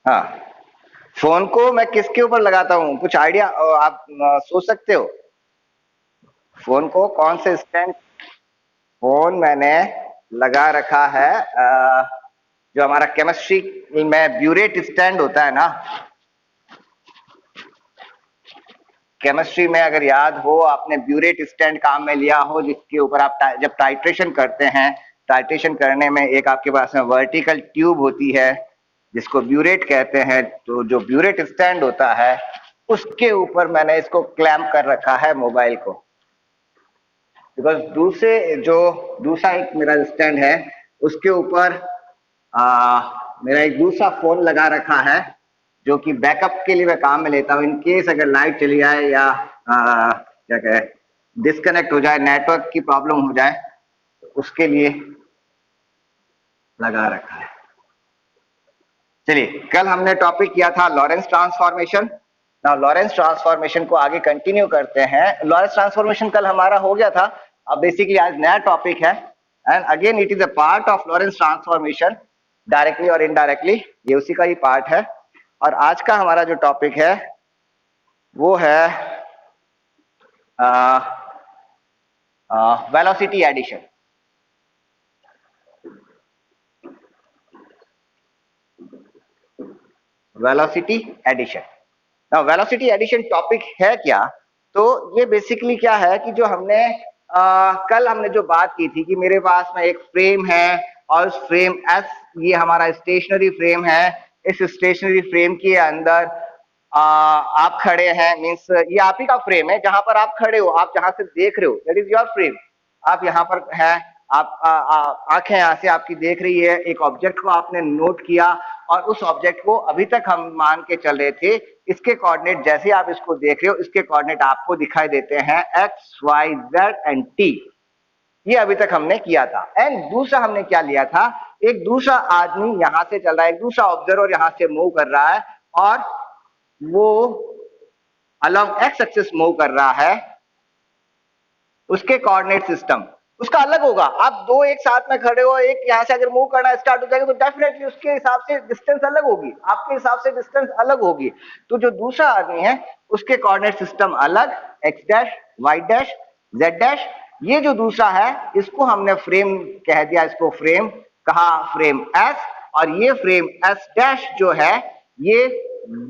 हाँ, फोन को मैं किसके ऊपर लगाता हूँ, कुछ आइडिया आप सोच सकते हो? फोन को कौन से स्टैंड? फोन मैंने लगा रखा है जो हमारा केमिस्ट्री में ब्यूरेट स्टैंड होता है ना, केमिस्ट्री में अगर याद हो आपने ब्यूरेट स्टैंड काम में लिया हो, जिसके ऊपर आप जब टाइट्रेशन करते हैं, टाइट्रेशन करने में एक आपके पास में वर्टिकल ट्यूब होती है जिसको ब्यूरेट कहते हैं। तो जो ब्यूरेट स्टैंड होता है उसके ऊपर मैंने इसको क्लैंप कर रखा है मोबाइल को, बिकॉज दूसरा एक मेरा स्टैंड है उसके ऊपर मेरा एक दूसरा फोन लगा रखा है जो कि बैकअप के लिए मैं काम में लेता हूँ। इन केस अगर लाइट चली जाए या क्या कहे डिस्कनेक्ट हो जाए, नेटवर्क की प्रॉब्लम हो जाए, तो उसके लिए लगा रखा है। चलिए, कल हमने टॉपिक किया था Lorentz transformation. Now Lorentz transformation को आगे कंटिन्यू करते हैं। लॉरेंस ट्रांसफॉर्मेशन कल हमारा हो गया था, अब बेसिकली आज नया टॉपिक है and again it is a part of Lorentz transformation, directly और इनडायरेक्टली ये उसी का ही पार्ट है। और आज का हमारा जो टॉपिक है वो है velocity addition. Velocity addition. Now velocity addition topic है क्या? तो ये बेसिकली क्या है कि जो हमने कल हमने जो बात की थी कि मेरे पास में एक फ्रेम है और उस फ्रेम एस, ये हमारा स्टेशनरी फ्रेम है। इस स्टेशनरी फ्रेम के अंदर आप खड़े हैं, मींस ये आप ही का फ्रेम है, जहां पर आप खड़े हो, आप जहां से देख रहे हो दैट इज योर फ्रेम। आप यहाँ पर है, आप आंखें यहाँ से आपकी देख रही है, एक ऑब्जेक्ट को आपने नोट किया और उस ऑब्जेक्ट को अभी तक हम मान के चल रहे थे इसके कोऑर्डिनेट, जैसे आप इसको देख रहे हो इसके कोऑर्डिनेट आपको दिखाई देते हैं X Y Z and T. ये अभी तक हमने किया था। एंड दूसरा हमने क्या लिया था, एक दूसरा आदमी यहां से चल रहा है, एक दूसरा ऑब्जर्वर यहां से मूव कर रहा है और वो अलोंग एक्स एक्सिस मूव कर रहा है। उसके कोऑर्डिनेट सिस्टम उसका अलग होगा। आप दो एक साथ में खड़े हो, एक यहां से अगर मूव करना स्टार्ट हो जाएगा तो डेफिनेटली उसके हिसाब से डिस्टेंस अलग होगी, आपके हिसाब से डिस्टेंस अलग होगी। तो जो दूसरा आदमी है उसके कोऑर्डिनेट सिस्टम अलग, X dash Y dash Z dash. ये जो दूसरा है इसको हमने फ्रेम कह दिया, इसको फ्रेम कहा, फ्रेम एस। और ये फ्रेम एस डैश जो है ये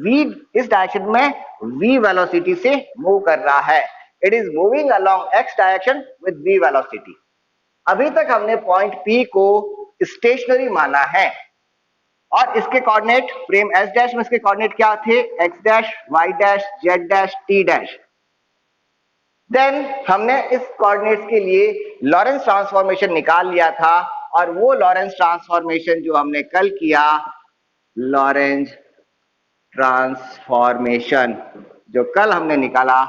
v इस डायरेक्शन में v वेलोसिटी से मूव कर रहा है। It is moving along x direction with v velocity. अभी तक हमने पॉइंट P को स्टेशनरी माना है और इसके कोऑर्डिनेट फ्रेम S डैश में इसके कोऑर्डिनेट क्या थे, x dash y dash z dash t dash. Then हमने इस कोऑर्डिनेट्स के लिए लॉरेंस ट्रांसफॉर्मेशन निकाल लिया था और वो लॉरेंस ट्रांसफॉर्मेशन जो हमने कल किया, लॉरेंस ट्रांसफॉर्मेशन जो कल हमने निकाला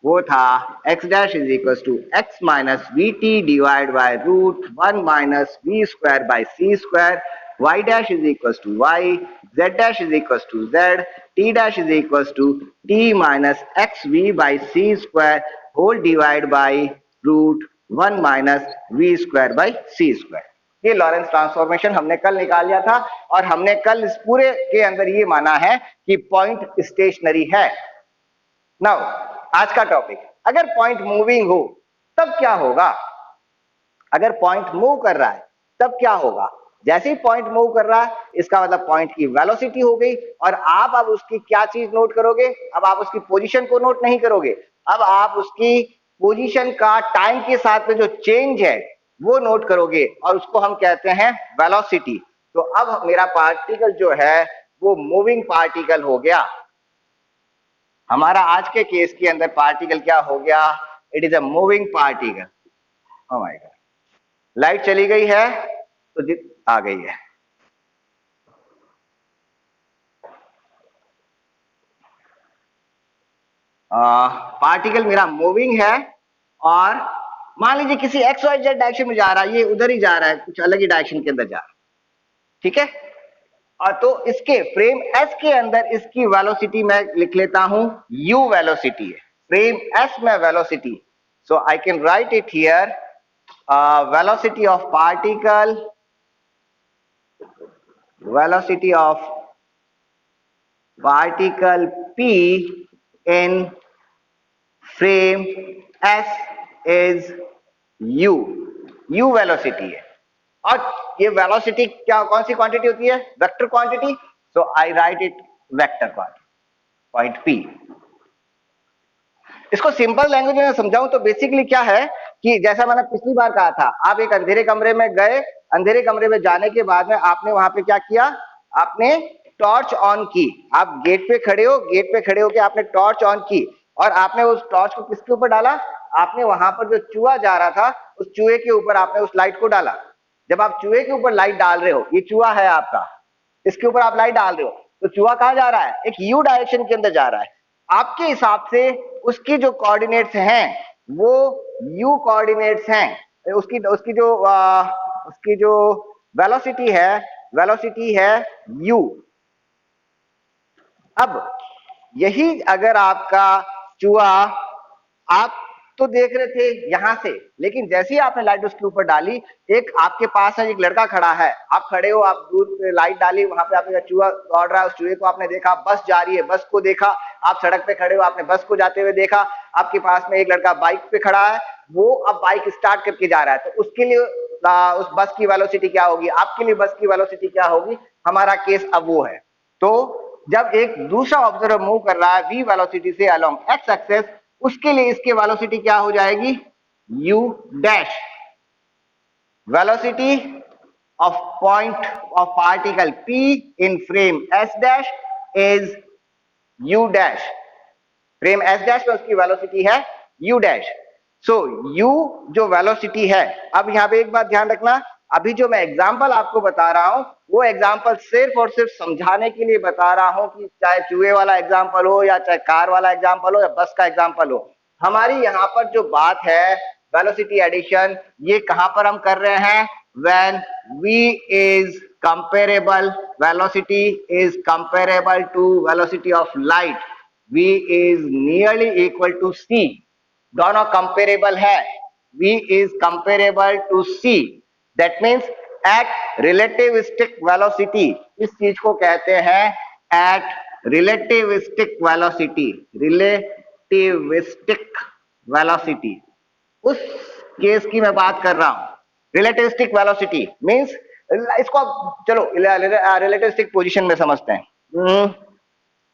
वो था x dash is equal to X minus V T divide by root 1 minus we square by C square, y dash is equal to Y, z dash is equal to Z, t dash is equal to t minus X V by C square whole divide by root 1 minus we square by C square. ये Lorentz transformation हमने कल निकाल लिया था और हमने कल इस पूरे के अंदर ये माना है कि पॉइंट स्टेशनरी है। नाउ आज का टॉपिक, अगर पॉइंट मूविंग हो तब क्या होगा? अगर पॉइंट मूव कर रहा है तब क्या होगा? जैसे ही पॉइंट मूव कर रहा है इसका मतलब पॉइंट की वेलोसिटी हो गई और आप अब उसकी क्या चीज नोट करोगे? अब आप उसकी पोजीशन को नोट नहीं करोगे, अब आप उसकी पोजीशन का टाइम के साथ में जो चेंज है वो नोट करोगे और उसको हम कहते हैं वेलोसिटी। तो अब मेरा पार्टिकल जो है वो मूविंग पार्टिकल हो गया। हमारा आज के केस के अंदर पार्टिकल क्या हो गया? It is a moving particle. Oh my God, light चली गई है तो आ गई है। पार्टिकल मेरा मूविंग है और मान लीजिए किसी एक्स वाई जेड डायरेक्शन में जा रहा है, ये उधर ही जा रहा है, कुछ अलग ही डायरेक्शन के अंदर जा रहा है, ठीक है। और तो इसके फ्रेम एस के अंदर इसकी वेलोसिटी मैं लिख लेता हूं u वेलोसिटी है, फ्रेम एस में velocity. So I can write it here, velocity of particle, velocity of particle P in frame S is U. U velocity है और ये वेलोसिटी क्या कौन सी क्वांटिटी होती है? Vector quantity. So I right it vector quantity point P. इसको simple language में समझाऊं तो बेसिकली क्या है कि जैसा मैंने पिछली बार कहा था, आप एक अंधेरे कमरे में गए, अंधेरे कमरे में जाने के बाद में आपने वहां पे क्या किया? आपने टॉर्च ऑन की. आप गेट पे खड़े हो, गेट पे खड़े होकर आपने टॉर्च ऑन की और आपने उस टॉर्च को किसके ऊपर डाला? आपने वहां पर जो चूहा जा रहा था उस चूहे के ऊपर आपने उस लाइट को डाला. जब आप चूहे के ऊपर लाइट डाल रहे हो, ये चूहा है आपका, इसके ऊपर आप लाइट डाल रहे हो, तो चूहा कहां जा रहा है? एक यू डायरेक्शन के अंदर जा रहा है. आपके हिसाब से उसकी जो कोऑर्डिनेट्स हैं वो यू कोऑर्डिनेट्स हैं. उसकी जो वेलोसिटी है यू. अब यही अगर आपका चूहा, आप तो देख रहे थे यहां से, लेकिन जैसे ही आपने लाइट उसके ऊपर डाली, एक आपके पास है, एक लड़का खड़ा है, आप खड़े हो, आप दूर पे लाइट डाली, वहां पे आपका चूहा दौड़ रहा है, उस चूहे को आपने देखा, बस जा रही है, बस को देखा, आप सड़क पे खड़े हो, आपने बस को जाते हुए देखा, आपके पास में एक लड़का बाइक पे खड़ा है, वो अब बाइक स्टार्ट करके जा रहा है, तो उसके लिए उस बस की वेलोसिटी क्या होगी? आपके लिए बस की वेलोसिटी क्या होगी? हमारा केस अब वो है. तो जब एक दूसरा ऑब्जर्वर मूव कर रहा है v वेलोसिटी से अलोंग एक्स एक्सेस, उसके लिए इसकी वेलोसिटी क्या हो जाएगी? u dash. Velocity of point of particle p in frame s dash is u dash. Frame s dash में उसकी वेलोसिटी है u डैश. सो u जो वेलोसिटी है, अब यहां पे एक बात ध्यान रखना, अभी जो मैं एग्जांपल आपको बता रहा हूं वो एग्जांपल सिर्फ और सिर्फ समझाने के लिए बता रहा हूं कि चाहे चूहे वाला एग्जांपल हो या चाहे कार वाला एग्जांपल हो या बस का एग्जांपल हो. हमारी यहाँ पर जो बात है वेलोसिटी एडिशन, ये कहां पर हम कर रहे हैं? When v is comparable, velocity is comparable to velocity of light, v is nearly equal to c. दोनों कंपेरेबल है, v is comparable to c. That means at relativistic velocity, इस चीज को कहते हैं at relativistic velocity. Relativistic velocity उस case की मैं बात कर रहा हूं. रिलेटिविस्टिक वेलोसिटी मीन्स, इसको चलो रिलेटिविस्टिक पोजीशन में समझते हैं.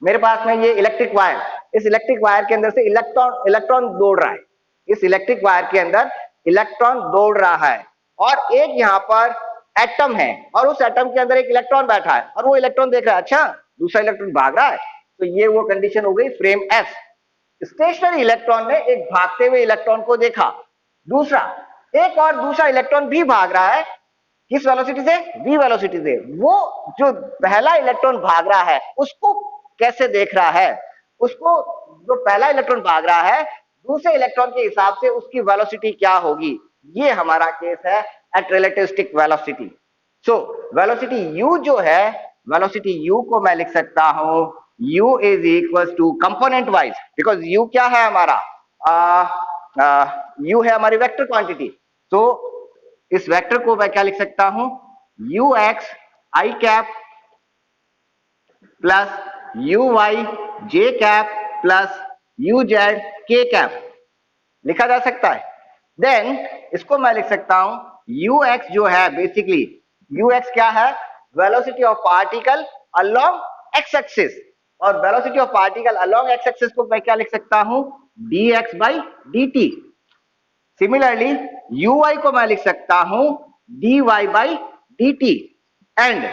मेरे पास में ये इलेक्ट्रिक वायर, इस इलेक्ट्रिक वायर के अंदर से इलेक्ट्रॉन दौड़ रहा है. इस इलेक्ट्रिक वायर के अंदर इलेक्ट्रॉन दौड़ रहा है और एक यहाँ पर एटम है और उस एटम के अंदर एक इलेक्ट्रॉन बैठा है और वो इलेक्ट्रॉन देख रहा है, अच्छा दूसरा इलेक्ट्रॉन भाग रहा है. तो ये वो कंडीशन हो गई फ्रेम S. स्टेशनरी इलेक्ट्रॉन ने एक भागते हुए इलेक्ट्रॉन को देखा, एक और दूसरा इलेक्ट्रॉन भी भाग रहा है. किस वेलोसिटी से? v वेलोसिटी से. वो जो पहला इलेक्ट्रॉन भाग रहा है उसको कैसे देख रहा है? उसको, जो पहला इलेक्ट्रॉन भाग रहा है, दूसरे इलेक्ट्रॉन के हिसाब से उसकी वेलोसिटी क्या होगी? ये हमारा केस है at relativistic velocity. So velocity u जो है, वेलोसिटी u को मैं लिख सकता हूं u is equal to component wise, because u क्या है हमारा? u है हमारी वेक्टर क्वांटिटी. तो इस वेक्टर को मैं क्या लिख सकता हूं? ux i cap plus uy j cap plus uz k cap लिखा जा सकता है. देन इसको मैं लिख सकता हूं ux जो है, बेसिकली ux क्या है? Velocity of particle along x axis. और velocity of particle along x axis को मैं क्या लिख सकता हूं? dx by dt. Similarly uy को मैं लिख सकता हूं dy by dt. And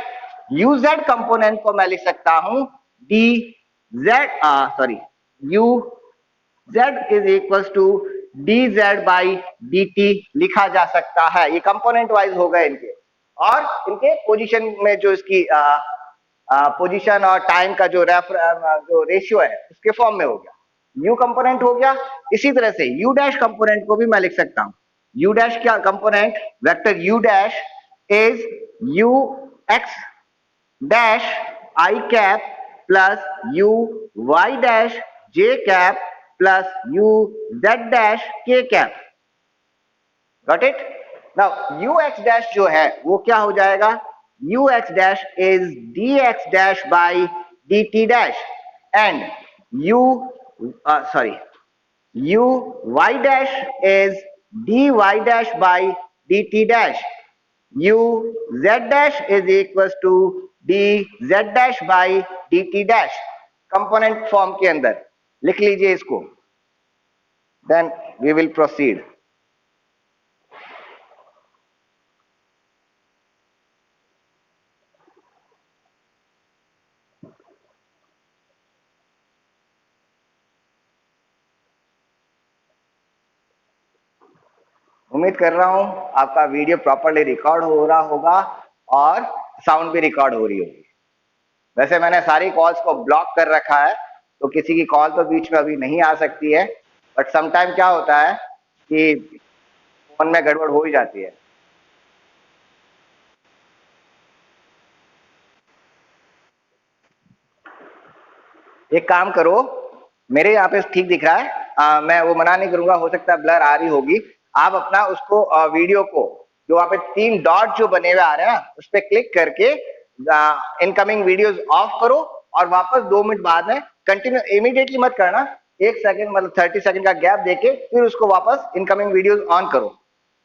uz component को मैं लिख सकता हूं uz is equal to dz by dt लिखा जा सकता है. ये कंपोनेंट वाइज हो गए इनके, और इनके पोजीशन में जो इसकी पोजीशन और टाइम का जो रेशियो है उसके फॉर्म में हो गया. u कंपोनेंट हो गया. इसी तरह से u डैश कंपोनेंट को भी मैं लिख सकता हूं. u डैश क्या component? Vector u dash is u x dash i cap plus u y dash j cap plus u z dash k cap. Got it? Now ux dash जो है वो क्या हो जाएगा? ux dash is dx dash by dt dash. and u sorry u y dash is dy dash by dt dash, u z dash is equals to dz dash by dt dash, component form के अंदर लिख लीजिए इसको, then we will proceed. उम्मीद कर रहा हूं आपका वीडियो प्रॉपर्ली रिकॉर्ड हो रहा होगा और साउंड भी रिकॉर्ड हो रही होगी। वैसे मैंने सारी कॉल्स को ब्लॉक कर रखा है, तो किसी की कॉल तो बीच में अभी नहीं आ सकती है, बट समटाइम क्या होता है कि फोन में गड़बड़ हो ही जाती है। एक काम करो, मेरे यहाँ पे ठीक दिख रहा है, मैं वो मना नहीं करूंगा, हो सकता है ब्लर आ रही होगी। आप अपना उसको वीडियो को, जो वहाँ पे 3 डॉट जो बने हुए आ रहे हैं ना, उस पर क्लिक करके इनकमिंग वीडियोस ऑफ करो और वापस 2 मिनट बाद में कंटिन्यू, इमीडिएटली मत करना, 1 सेकंड मतलब 30 सेकंड का गैप देके फिर उसको वापस इनकमिंग वीडियोस ऑन करो।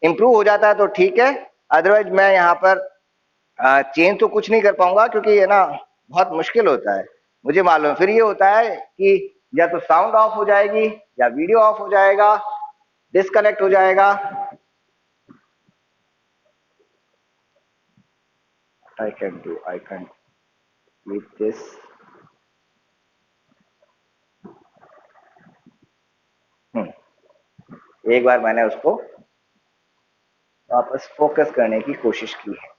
इंप्रूव हो जाता है तो ठीक है, अदरवाइज मैं यहाँ पर चेंज तो कुछ नहीं कर पाऊंगा, क्योंकि ये ना बहुत मुश्किल होता है, मुझे मालूम है। फिर ये होता है कि या तो साउंड ऑफ हो जाएगी या वीडियो ऑफ हो जाएगा, डिस्कनेक्ट हो जाएगा। I can do, I can leave this। एक बार मैंने उसको वापस फोकस करने की कोशिश की है।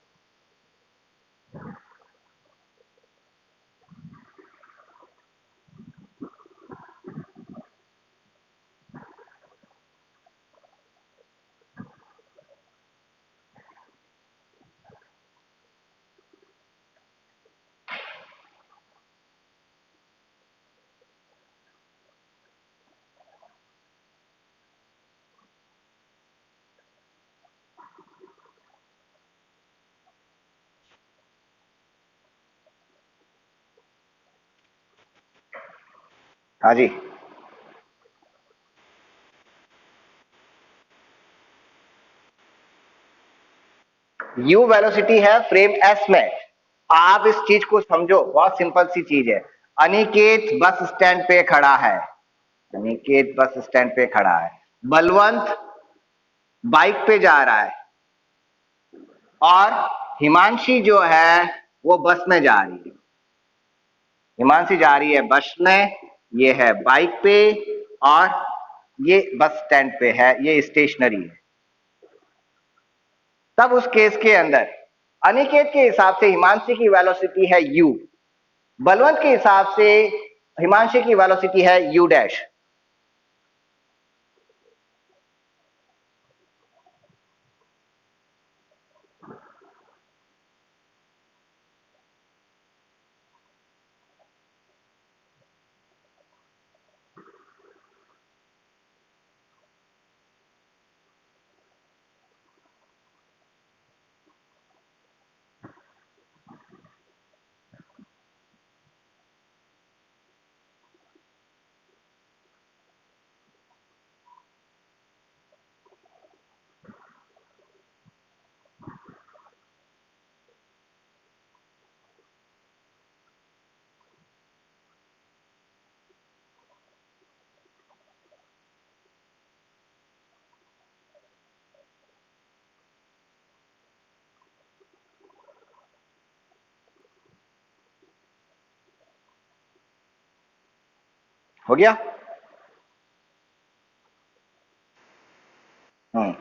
हाँ जी, यू वेलोसिटी है फ्रेम एस में। आप इस चीज को समझो, बहुत सिंपल सी चीज है। अनिकेत बस स्टैंड पे खड़ा है, अनिकेत बस स्टैंड पे खड़ा है, बलवंत बाइक पे जा रहा है और हिमांशी जो है वो बस में जा रही है। हिमांशी जा रही है बस में, ये है बाइक पे और ये बस स्टैंड पे है, ये स्टेशनरी है। तब उस केस के अंदर अनिकेत के हिसाब से हिमांशी की वेलोसिटी है u, बलवंत के हिसाब से हिमांशी की वेलोसिटी है u डैश। हो गया? हम्म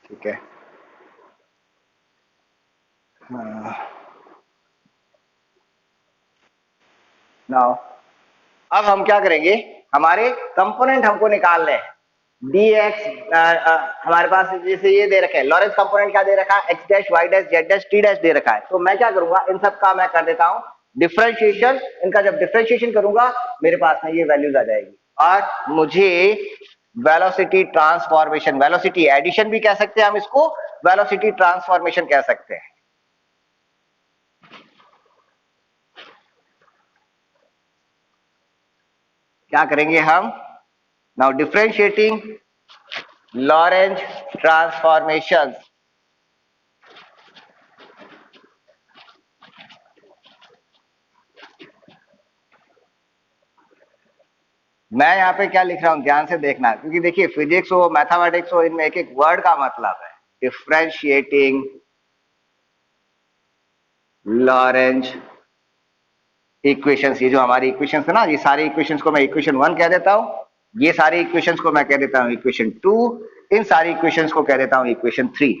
ठीक है। नाउ अब हम क्या करेंगे, हमारे कंपोनेंट हमको निकालने हैं। dx हमारे पास जैसे ये दे रखा है, लॉरेंस कंपोनेंट क्या दे रखा है, x dash y dash z dash t dash दे रखा है। तो मैं क्या करूंगा, इन सब का मैं कर देता हूं डिफरेंशिएशन। इनका जब डिफरेंशिएशन करूंगा मेरे पास में ये वैल्यूज आ जाएगी और मुझे वेलोसिटी ट्रांसफॉर्मेशन, वेलोसिटी एडिशन भी कह सकते हैं हम इसको, वेलोसिटी ट्रांसफॉर्मेशन कह सकते हैं। क्या करेंगे हम, नाउ डिफरेंशिएटिंग लॉरेंज ट्रांसफॉर्मेशन। मैं यहाँ पे क्या लिख रहा हूँ ध्यान से देखना, क्योंकि देखिए फिजिक्स हो मैथमेटिक्स हो, इनमें एक एक वर्ड का मतलब है। डिफरेंशिएटिंग लॉरेंज इक्वेशंस, ये जो हमारी इक्वेशंस है ना, ये सारी इक्वेशंस को मैं इक्वेशन 1 कह देता हूँ, ये सारी इक्वेशंस को मैं कह देता हूँ इक्वेशन 2, इन सारी इक्वेशंस को कह देता हूँ इक्वेशन 3।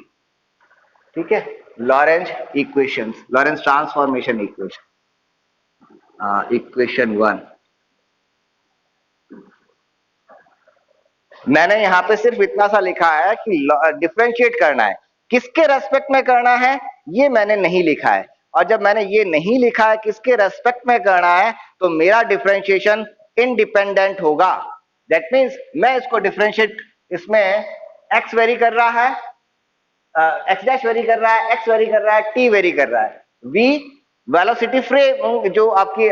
ठीक है, Lorentz equations, Lorentz transformation equation, equation 1। मैंने यहाँ पे सिर्फ इतना सा लिखा है कि डिफरेंशिएट करना है, किसके रेस्पेक्ट में करना है ये मैंने नहीं लिखा है। और जब मैंने ये नहीं लिखा है किसके रेस्पेक्ट में करना है, तो मेरा डिफरेंशिएशन इंडिपेंडेंट होगा। दैट मीन्स मैं इसको डिफरेंशिएट, इसमें एक्स वेरी कर रहा है, एक्स डैश वेरी कर रहा है, एक्स वेरी कर रहा है, टी वेरी कर रहा है, वी वेलोसिटी फ्रेम जो आपकी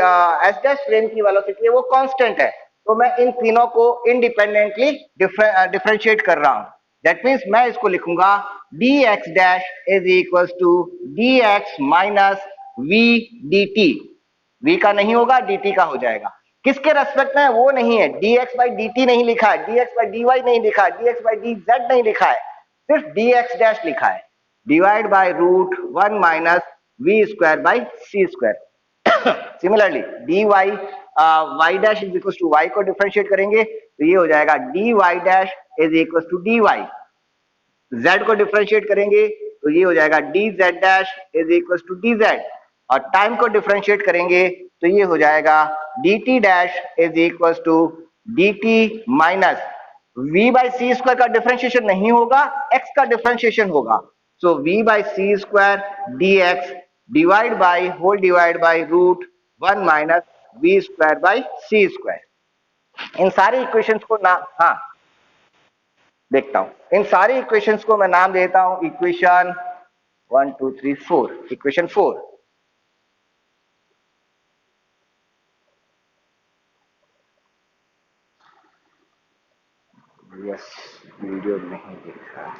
एस डैश फ्रेम की वेलोसिटी है वो कांस्टेंट है। तो मैं इन तीनों को इंडिपेंडेंटली डिफरेंशिएट कर रहा हूं। दैट मीन्स मैं इसको लिखूंगा D X dash is equal to D X minus V D T. V का नहीं होगा, डी टी का हो जाएगा। किसके रेस्पेक्ट में वो नहीं है, D X by D T नहीं लिखा है, D X by D Y नहीं लिखा है, D X by D Z नहीं लिखा है, सिर्फ डी एक्स डैश लिखा है, divide by root 1 minus we square by C square. Similarly D Y Y dash is equal to Y को डिफरेंशिएट करेंगे तो ये हो जाएगा D Y dash is equal to D Y. z को differentiate करेंगे तो ये हो जाएगा d z dash is equal to d z, और टाइम को डिफरेंशिएट करेंगे तो ये हो जाएगा d t dash is equal to d t minus v by C square का डिफरेंशिएशन नहीं होगा, x का डिफरेंशिएशन होगा। So v by C square D x divide by whole divide by root 1 minus we square by C square. इन सारी equations को ना, हाँ देखता हूं, इन सारी इक्वेशंस को मैं नाम देता हूं इक्वेशन 1 2 3 4, इक्वेशन 4। यस, वीडियो नहीं दिख रहा।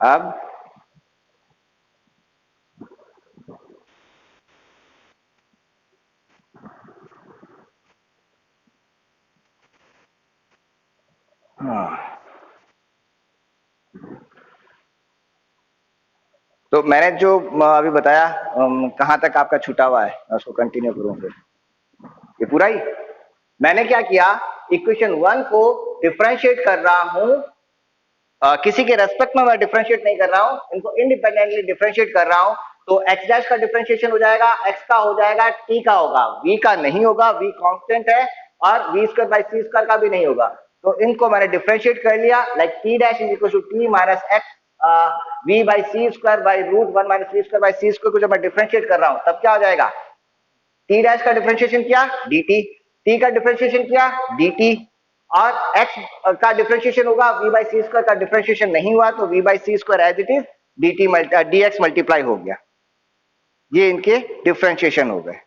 अब हाँ, तो मैंने जो अभी बताया कहां तक आपका छूटा हुआ है, मैं उसको कंटिन्यू करूं फिर। ये पूरा ही मैंने क्या किया, इक्वेशन 1 को डिफरेंशिएट कर रहा हूं, किसी के रेस्पेक्ट में मैं डिफरेंशिएट नहीं कर रहा हूं, इनको इंडिपेंडेंटली डिफरेंशिएट कर रहा हूं। तो x डैश का डिफरेंशिएशन हो जाएगा, x का हो जाएगा, t का होगा, v का नहीं होगा, v कांस्टेंट है, और v square by C square का भी नहीं होगा। तो इनको मैंने डिफरेंशिएट कर लिया, like t dash is equal to t minus x v by C square by root 1 minus v square by C square को जब मैं डिफरेंशिएट कर रहा हूं तब क्या हो जाएगा, t डैश का डिफरेंशिएशन किया dt, t का डिफरेंशिएशन किया dt, और x का डिफरेंशिएशन होगा v बाई सी स्क्वायर का डिफरेंशिएशन नहीं हुआ तो v by C square as it is dt dx multiply हो गया। ये इनके डिफरेंशिएशन हो गए।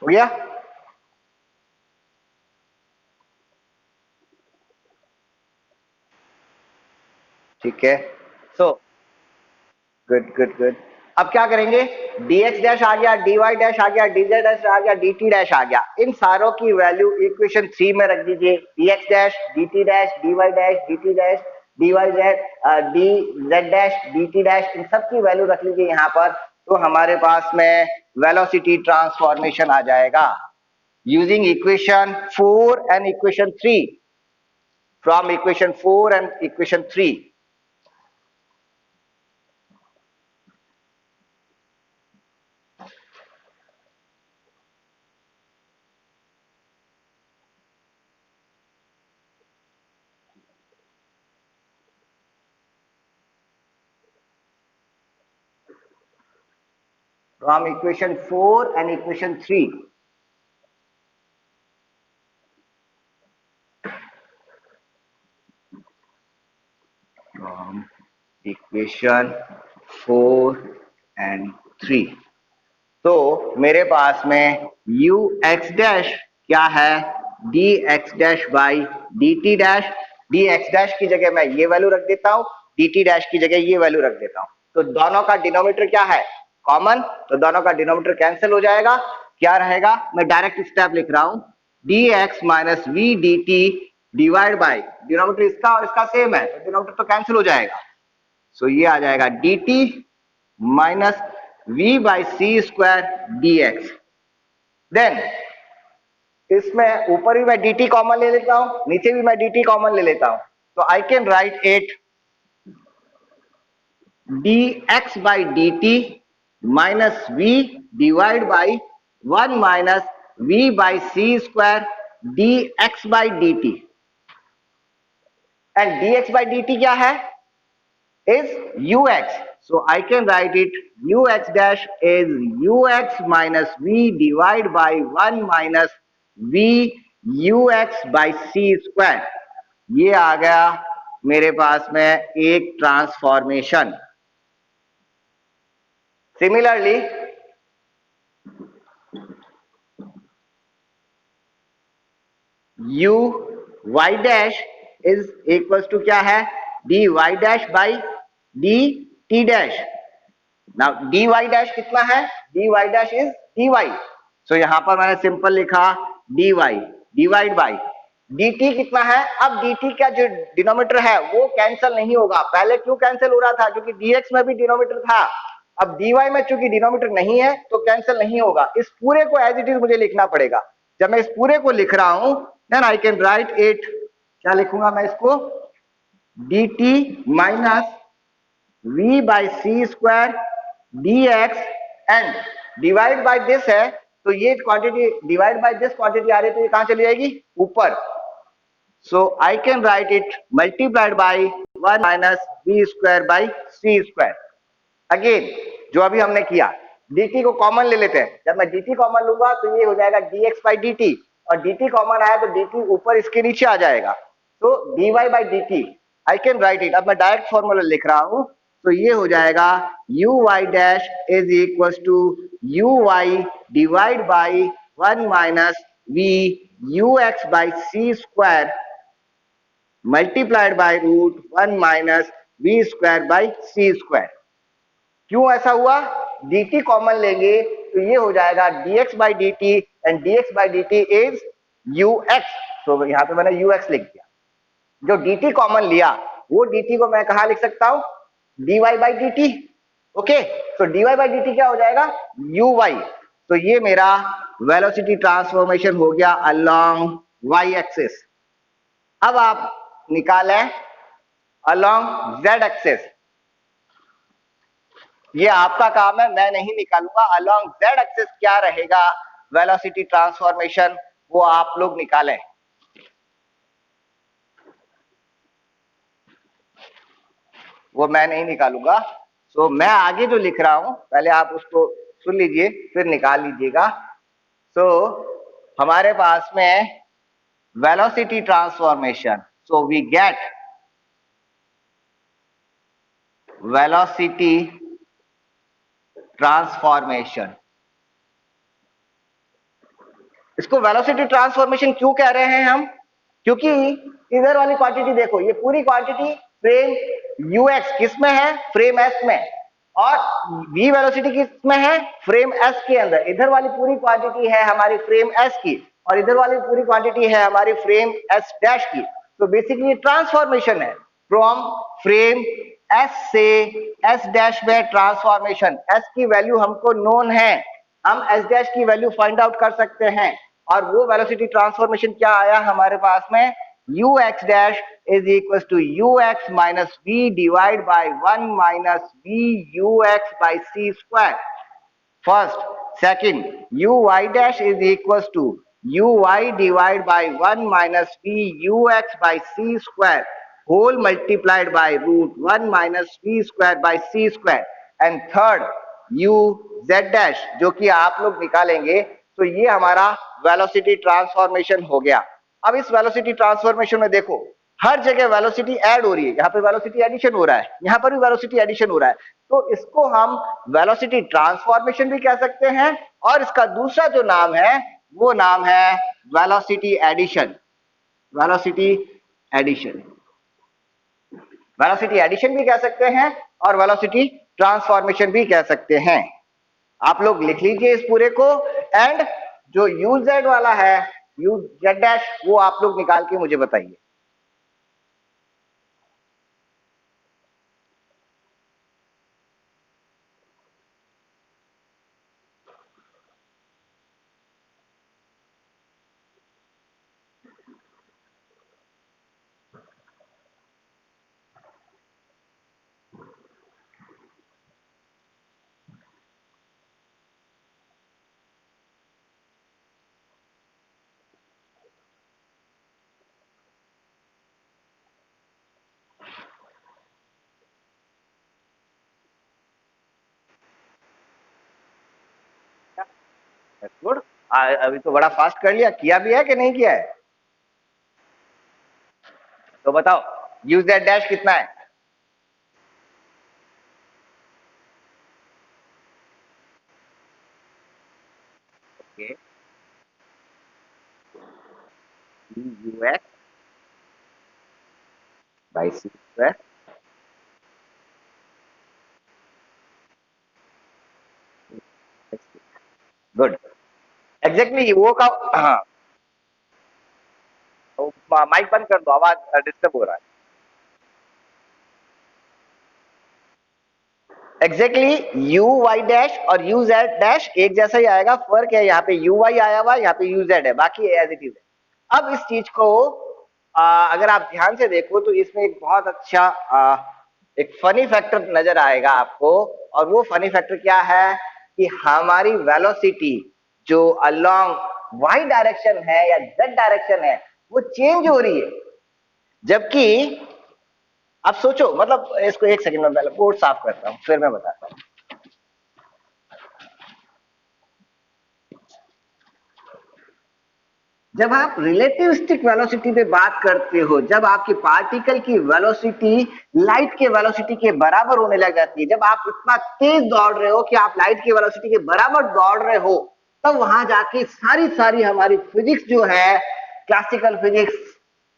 हो गया? ठीक है, सो गुड गुड गुड। अब क्या करेंगे, dx डैश आ गया, dy डैश आ गया, dz डैश आ गया, dt डैश आ गया। इन सारों की वैल्यू इक्वेशन 3 में रख दीजिए। dx dash, dt dash, dy dash, dt dash, dz dash, dt dash, इन सब की वैल्यू रख लीजिए यहाँ पर। तो हमारे पास में वेलोसिटी ट्रांसफॉर्मेशन आ जाएगा using equation 4 and equation 3, from equation 4 and equation 3। From equation 4 and equation 3. From equation 4 and 3. तो मेरे पास में u x डैश क्या है, dx dash by dt dash. dx dash की जगह मैं ये वैल्यू रख देता हूं, dt डैश की जगह ये वैल्यू रख देता हूं। तो दोनों का डिनोमिनेटर क्या है, कॉमन, तो दोनों का डिनोमिनेटर कैंसिल हो जाएगा। क्या रहेगा, मैं डायरेक्ट स्टेप लिख रहा हूं, dx minus V D T divide by, denominator इसका और इसका सेम है तो डिनोमिनेटर तो कैंसिल हो जाएगा। सो ये आ जाएगा dt minus v by C square D X. Then इसमें ऊपर भी मैं dt कॉमन ले लेता हूं, नीचे भी मैं dt कॉमन ले लेता हूं। तो I can write it dx by dt minus v divide by 1 minus v by C square dx by dt। And dx by dt क्या है, is ux. So I can write it ux dash is ux minus v divided by 1 minus v ux by c square। ये आ गया मेरे पास में एक transformation. Similarly u y dash is equals to क्या है, dy dash by dt dash। Now dy dash कितना है, dy dash is dy। सो यहां पर मैंने सिंपल लिखा dy डिवाइड बाई dt कितना है। अब dt का जो डिनोमिनेटर है वो कैंसिल नहीं होगा। पहले क्यों कैंसिल हो रहा था, क्योंकि dx में भी डिनोमिनेटर था। अब dy में चूंकि डिनोमिनेटर नहीं है तो कैंसिल नहीं होगा। इस पूरे को एज इट इज मुझे लिखना पड़ेगा। जब मैं इस पूरे को लिख रहा हूं then I can write it, क्या लिखूंगा मैं इसको, dt minus v by C square dx and divide by this है। तो ये quantity divide by this quantity आ रही है तो ये कहां चली जाएगी, ऊपर। So I can write it multiplied by 1 minus b square by C square. Again जो अभी हमने किया, dt को कॉमन ले लेते हैं। जब मैं dt कॉमन लूंगा तो ये हो जाएगा dx बाई dt, और dt कॉमन आया तो dt ऊपर इसके नीचे आ जाएगा। तो dy by dt I can write it, अब मैं डायरेक्ट फॉर्मूला लिख रहा हूं। तो ये हो जाएगा u y dash is equal to u y divide by 1 minus v u x by C square multiplied by root 1 minus v square by C square. क्यों ऐसा हुआ, dt कॉमन लेंगे तो ये हो जाएगा dx by dt and dx by dt is ux। तो यहां पे मैंने ux लिख दिया। जो dt कॉमन लिया वो dt को मैं कहां लिख सकता हूं, dy बाई dt। ओके, तो dy बाई dt क्या हो जाएगा, uy। तो ये मेरा वेलोसिटी ट्रांसफॉर्मेशन हो गया अलोंग y एक्सिस। अब आप निकालें अलोंग z एक्सिस। ये आपका काम है, मैं नहीं निकालूंगा। अलोंग z एक्सिस क्या रहेगा वेलोसिटी ट्रांसफॉर्मेशन, वो आप लोग निकालें। वो मैं नहीं निकालूंगा। सो मैं आगे जो लिख रहा हूं पहले आप उसको सुन लीजिए फिर निकाल लीजिएगा। सो हमारे पास में velocity transformation, so we get velocity transformation इसको वेलोसिटी ट्रांसफॉर्मेशन क्यों कह रहे हैं हम? क्योंकि इधर वाली क्वांटिटी देखो, ये पूरी क्वांटिटी फ्रेम यूएक्स किस में है? फ्रेम एस में। और वी वेलोसिटी किस में है? फ्रेम एस के अंदर। इधर वाली पूरी क्वांटिटी है हमारी फ्रेम एस की, और इधर वाली पूरी क्वांटिटी है हमारी फ्रेम एस डैश की। तो बेसिकली ट्रांसफॉर्मेशन है फ्रॉम फ्रेम एस से एस डैश में ट्रांसफॉर्मेशन। एस की वैल्यू हमको नोन है, हम एस डैश की वैल्यू फाइंड आउट कर सकते हैं। और वो वेलोसिटी ट्रांसफॉर्मेशन क्या आया हमारे पास में? ux dash is equals to ux minus v divided by 1 minus v ux by c square. First, second, uy dash is equals to uy divided by 1 minus v ux by c square whole multiplied by root 1 minus v square by c square. And third, u z dash जो कि आप लोग निकालेंगे, तो ये हमारा velocity transformation हो गया। अब इस वेलोसिटी ट्रांसफॉर्मेशन में देखो, हर जगह वेलोसिटी ऐड हो रही है, यहाँ पे वेलोसिटी एडिशन हो रहा है, यहाँ पर भी वेलोसिटी एडिशन हो रहा है। तो इसको हम वेलोसिटी ट्रांसफॉर्मेशन भी कह सकते हैं, और इसका दूसरा जो नाम है वो नाम है velocity addition. Velocity addition, velocity addition भी कह सकते हैं और वेलोसिटी ट्रांसफॉर्मेशन भी कह सकते हैं। आप लोग लिख लीजिए इस पूरे को, एंड जो यूजेड वाला है यू जेड डैश, वो आप लोग निकाल के मुझे बताइए। गुड, अभी तो बड़ा फास्ट कर लिया, किया भी है कि नहीं किया है? तो बताओ यू जेड डैश कितना है? Okay, u x by C square. Good, exactly वो का, हाँ, तो माइक बंद कर दो, आवाज डिस्टर्ब हो रहा है। एग्जैक्टली यू वाई डैश और यू जेड डैश एक जैसा ही आएगा, फर्क है यहाँ पे यू वाई आया हुआ, यहाँ पे यू जेड है, बाकी एज इट इज है। अब इस चीज को अगर आप ध्यान से देखो तो इसमें एक बहुत अच्छा एक फनी फैक्टर नजर आएगा आपको, और वो फनी फैक्टर क्या है कि हमारी वेलोसिटी जो अलोंग वाई डायरेक्शन है या जेड डायरेक्शन है वो चेंज हो रही है, जबकि अब सोचो, मतलब इसको एक सेकंड में पहले बोर्ड साफ करता हूं फिर मैं बताता हूं। जब आप रिलेटिविस्टिक वेलोसिटी पे बात करते हो, जब आपकी पार्टिकल की वेलोसिटी लाइट के वेलोसिटी के बराबर होने लग जाती है, जब आप इतना तेज दौड़ रहे हो कि आप लाइट की वेलोसिटी के बराबर दौड़ रहे हो, तब वहां जाके सारी सारी हमारी फिजिक्स जो है, क्लासिकल फिजिक्स,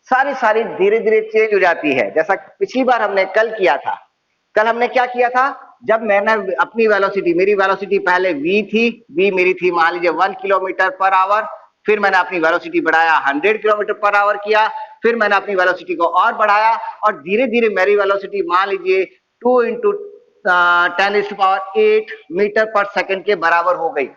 सारी सारी धीरे धीरे चेंज हो जाती है। जैसा पिछली बार हमने कल किया था, कल हमने क्या किया था, जब मैंने अपनी वेलोसिटी, मेरी वेलोसिटी पहले v थी, v मेरी थी मान लीजिए 1 किलोमीटर पर आवर, फिर मैंने अपनी वेलोसिटी बढ़ाया 100 किलोमीटर पर आवर किया, फिर मैंने अपनी वेलोसिटी को और बढ़ाया, और धीरे धीरे मेरी वेलोसिटी मान लीजिए 2 इंटू 10⁸ मीटर पर सेकंड के बराबर हो गई।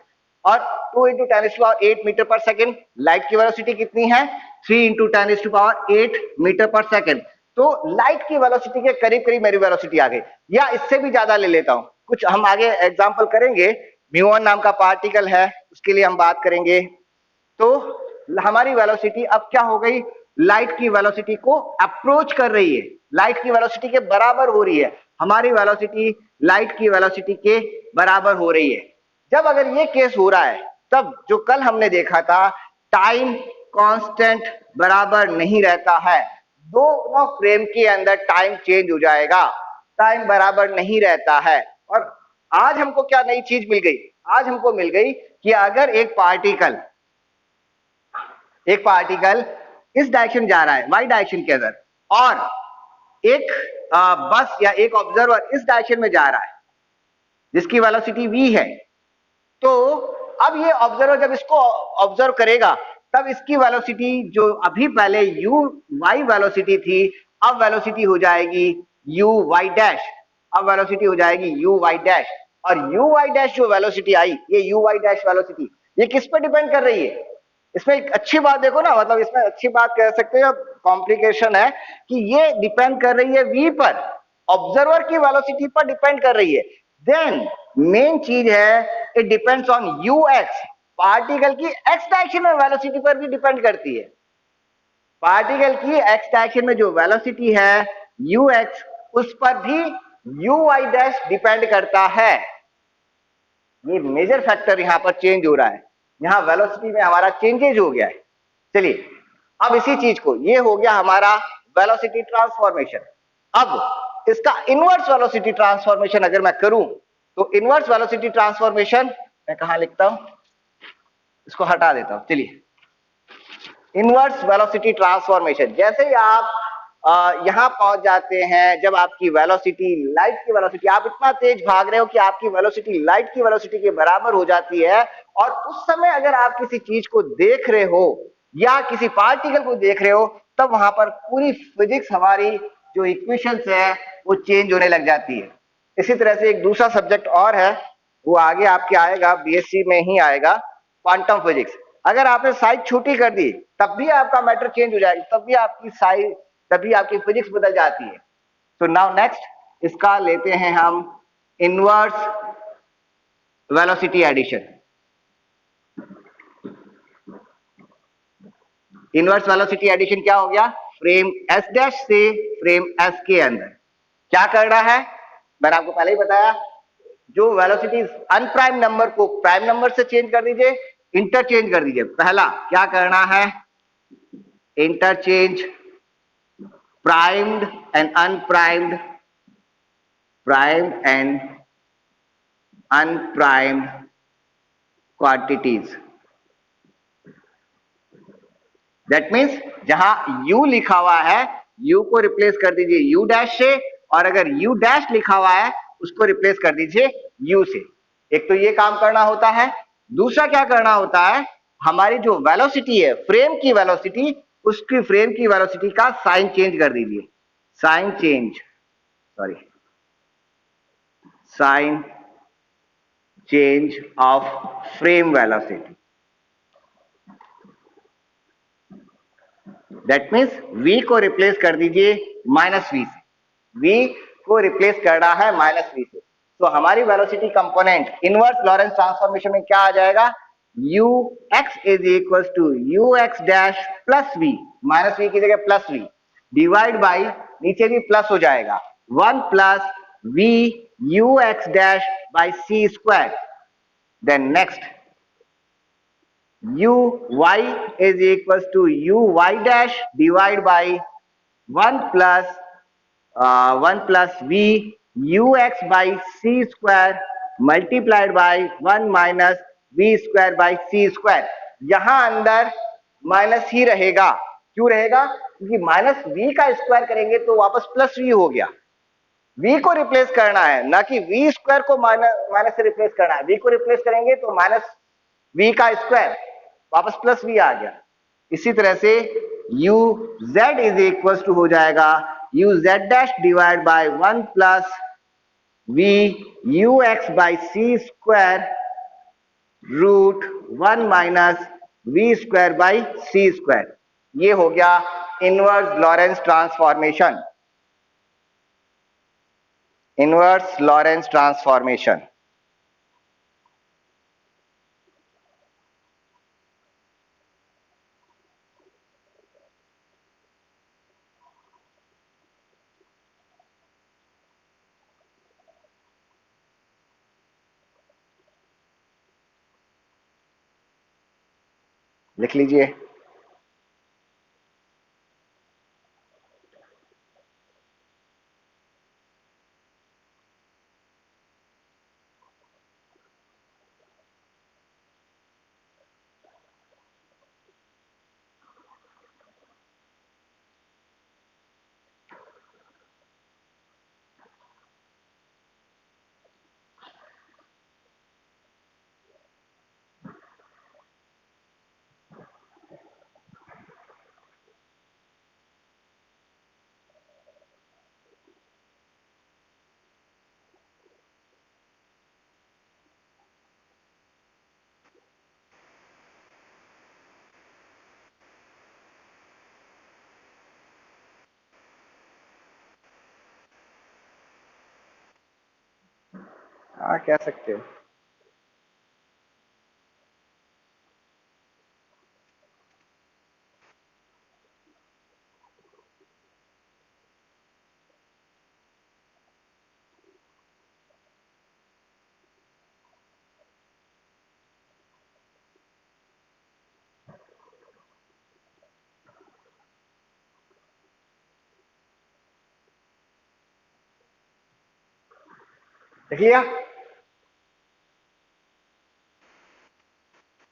और 2 इंटू 10⁸ मीटर पर सेकंड, लाइट की वेलोसिटी कितनी है? 3 इंटू 10⁸ मीटर पर सेकंड। तो लाइट की वेलोसिटी के करीब करीब मेरी वेलोसिटी आ गई, या इससे भी ज्यादा ले लेता हूं, कुछ हम आगे एग्जांपल करेंगे। म्यूऑन नाम का पार्टिकल है, उसके लिए हम बात करेंगे। तो हमारी वेलोसिटी अब क्या हो गई, लाइट की वेलोसिटी को अप्रोच कर रही है, लाइट की वेलोसिटी के बराबर हो रही है, हमारी वेलोसिटी लाइट की वेलोसिटी के बराबर हो रही है। जब अगर ये केस हो रहा है, तब जो कल हमने देखा था टाइम कांस्टेंट बराबर नहीं रहता है, दोनों फ्रेम के अंदर टाइम चेंज हो जाएगा, टाइम बराबर नहीं रहता है। और आज हमको क्या नई चीज मिल गई, आज हमको मिल गई कि अगर एक पार्टिकल एक पार्टिकल इस डायरेक्शन जा रहा है वाई डायरेक्शन के अंदर, और एक बस या एक ऑब्जर्वर इस डायरेक्शन में जा रहा है जिसकी वेलोसिटी v है। तो अब ये ऑब्जर्वर जब इसको ऑब्जर्व करेगा तब इसकी वेलोसिटी जो अभी पहले u y वेलोसिटी थी, अब वेलोसिटी हो जाएगी u y डैश, अब वेलोसिटी हो जाएगी u y डैश। और u y डैश जो वेलोसिटी आई, ये u y डैश वेलोसिटी ये किस पर डिपेंड कर रही है? इसमें एक अच्छी बात देखो ना, मतलब इसमें अच्छी बात कह सकते हो, कॉम्प्लिकेशन है कि ये डिपेंड कर रही है v पर, ऑब्जर्वर की वेलोसिटी पर डिपेंड कर रही है। देन मेन चीज है it depends on ux, particle की x डायरेक्शन में वेलोसिटी पर भी डिपेंड करती है। पार्टिकल की x डायरेक्शन में जो वेलोसिटी है ux, उस पर भी uy डैश डिपेंड करता है। ये मेजर फैक्टर यहां पर चेंज हो रहा है, यहां वेलोसिटी में हमारा चेंजेज हो गया है। चलिए अब इसी चीज को, ये हो गया हमारा वेलोसिटी ट्रांसफॉर्मेशन। अब इसका इनवर्स वेलोसिटी ट्रांसफॉर्मेशन अगर मैं करूं तो इनवर्स वेलोसिटी ट्रांसफॉर्मेशन मैं कहां लिखता हूं, इसको हटा देता हूं। चलिए इनवर्स वेलोसिटी ट्रांसफॉर्मेशन, जैसे ही आप यहां पहुंच जाते हैं, जब आपकी वेलोसिटी लाइट की वेलोसिटी, आप इतना तेज भाग रहे हो कि आपकी वेलोसिटी लाइट की वेलोसिटी के बराबर हो जाती है, और उस समय अगर आप किसी चीज को देख रहे हो या किसी पार्टिकल को देख रहे हो, तब वहां पर पूरी फिजिक्स, हमारी जो इक्वेशंस है वो चेंज होने लग जाती है। इसी तरह से एक दूसरा सब्जेक्ट और है, वो आगे आपके आएगा, बीएससी में ही आएगा, क्वांटम फिजिक्स। अगर आपने साइज छोटी कर दी तब भी आपका मैटर चेंज हो जाएगा, तब भी आपकी साइज, तभी आपकी फिजिक्स बदल जाती है। तो नाउ नेक्स्ट इसका लेते हैं हम inverse velocity addition. Inverse velocity addition क्या हो गया? फ्रेम एस डैश से फ्रेम एस के अंदर क्या करना है, मैंने आपको पहले ही बताया, जो वेलोसिटी अनप्राइम नंबर को प्राइम नंबर से चेंज कर दीजिए, इंटरचेंज कर दीजिए। पहला क्या करना है, interchange primed and unprimed, primed and unprimed quantities. That means जहां u लिखा हुआ है, u को रिप्लेस कर दीजिए u डैश से, और अगर u डैश लिखा हुआ है उसको रिप्लेस कर दीजिए u से। एक तो ये काम करना होता है। दूसरा क्या करना होता है, हमारी जो वेलोसिटी है, फ्रेम की वेलोसिटी, उसकी फ्रेम की वेलोसिटी का साइन चेंज कर दीजिए, sign change, sorry, sign change of frame velocity. That means v को रिप्लेस कर दीजिए माइनस वी से, v को रिप्लेस करना है माइनस वी से। तो हमारी velocity component inverse Lorentz transformation में क्या आ जाएगा, ux is equal to u x dash plus v, minus v की जगह प्लस वी, डिवाइड बाई, नीचे भी प्लस हो जाएगा, 1 plus v u x dash by C square. Then next uy is equals to uy dash divided by 1 plus v ux by c square multiplied by 1 minus v square by c square। यहां अंदर minus ही रहेगा, क्यों रहेगा, क्योंकि minus v का square करेंगे तो वापस प्लस v हो गया। v को रिप्लेस करना है, ना कि v स्क्वायर को माइनस से रिप्लेस करना है। v को रिप्लेस करेंगे तो माइनस v का स्क्वायर, वापस प्लस v आ गया। इसी तरह से u z is equal to हो जाएगा u z dash divide by 1 plus v u x by C square root 1 minus v square by C square. ये हो गया inverse Lorentz transformation, inverse Lorentz transformation. लिख लीजिए, हाँ कह सकते हो। देख लिया।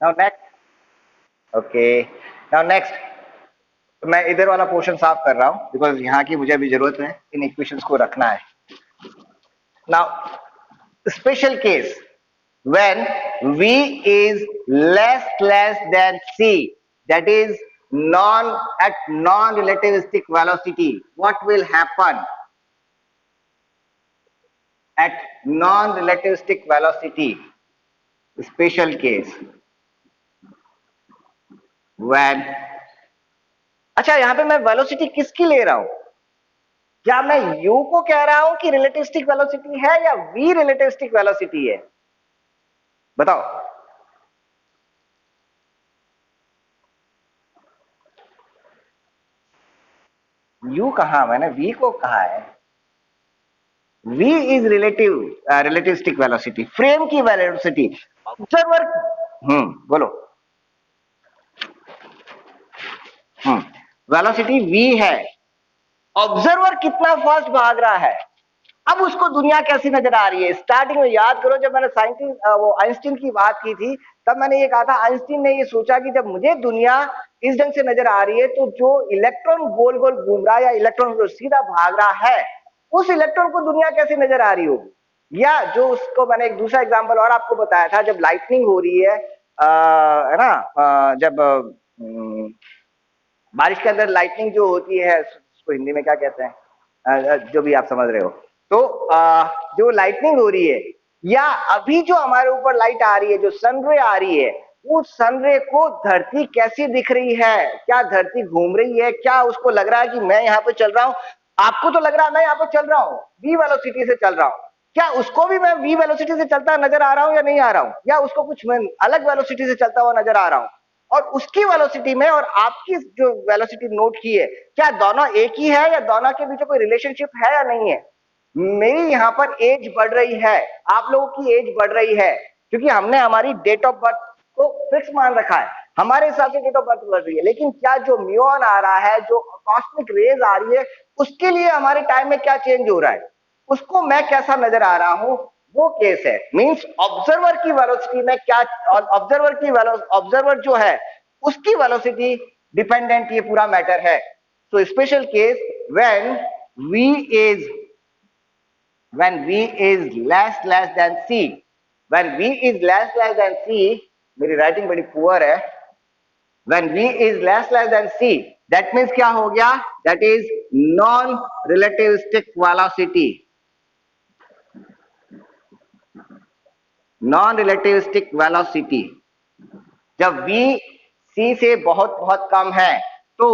Now next. Okay, now next. तो मैं इधर वाला पोर्शन साफ कर रहा हूँ बिकॉज यहाँ की मुझे अभी जरूरत है, इन इक्वेशंस को रखना है। Now special case when v is less than c, that is non at non-relativistic velocity, what will happen at non-relativistic velocity? Special case when, अच्छा यहाँ पे मैं वेलोसिटी किसकी ले रहा हूं? क्या मैं u को कह रहा हूं कि रिलेटिविस्टिक वेलोसिटी है या v रिलेटिविस्टिक वेलोसिटी है? बताओ। u कहा, मैंने v को कहा है। v is relativistic velocity, frame की वेलोसिटी। ऑब्जर्वर, बोलो। वेलोसिटी v है, ऑब्जर्वर कितना फास्ट भाग रहा है, अब उसको दुनिया कैसी नजर आ रही है? स्टार्टिंग में याद करो जब मैंने साइंटिस्ट वो आइंस्टीन की बात की थी, तब मैंने ये कहा था आइंस्टीन ने ये सोचा कि जब मुझे दुनिया इस ढंग से नजर आ रही है तो जो इलेक्ट्रॉन गोल गोल घूम रहा है या इलेक्ट्रॉन जो सीधा भाग रहा है, उस इलेक्ट्रॉन को दुनिया कैसे नजर आ रही होगी। या जो उसको मैंने एक दूसरा एग्जाम्पल और आपको बताया था, जब लाइटनिंग हो रही है ना, जब बारिश के अंदर लाइटनिंग जो होती है उसको हिंदी में क्या कहते हैं, जो भी आप समझ रहे हो। तो जो लाइटनिंग हो रही है या अभी जो हमारे ऊपर लाइट आ रही है, जो सनरे आ रही है, उस सनरे को धरती कैसी दिख रही है? क्या धरती घूम रही है? क्या उसको लग रहा है कि मैं यहाँ पे चल रहा हूँ? आपको तो लग रहा है मैं यहाँ पे चल रहा हूँ, v वेलोसिटी से चल रहा हूँ। क्या उसको भी मैं v वेलोसिटी से चलता नजर आ रहा हूँ या नहीं आ रहा हूँ? या उसको कुछ मैं अलग वेलोसिटी से चलता हुआ नजर आ रहा हूँ? और उसकी वेलोसिटी में और आपकी जो वेलोसिटी नोट की है, क्या दोनों एक ही है या दोनों के बीच कोई रिलेशनशिप है या नहीं है? मेरी यहाँ पर एज बढ़ रही है, आप लोगों की एज बढ़ रही है, क्योंकि हमने हमारी डेट ऑफ बर्थ को फिक्स मान रखा है, हमारे हिसाब से डेट ऑफ बर्थ बढ़ रही है। लेकिन क्या जो म्यूऑन आ रहा है, जो कॉस्मिक रेज आ रही है, उसके लिए हमारे टाइम में क्या चेंज हो रहा है, उसको मैं कैसा नजर आ रहा हूं, वो केस है। मींस ऑब्जर्वर की वेलोसिटी में क्या, ऑब्जर्वर जो है उसकी वेलोसिटी डिपेंडेंट ये पूरा मैटर है। So special case when v is less than c, when v is less than c, मेरी राइटिंग बड़ी पुअर है, when v is less than c, that means क्या हो गया, that is non relativistic velocity, non relativistic velocity. जब v c से बहुत बहुत कम है तो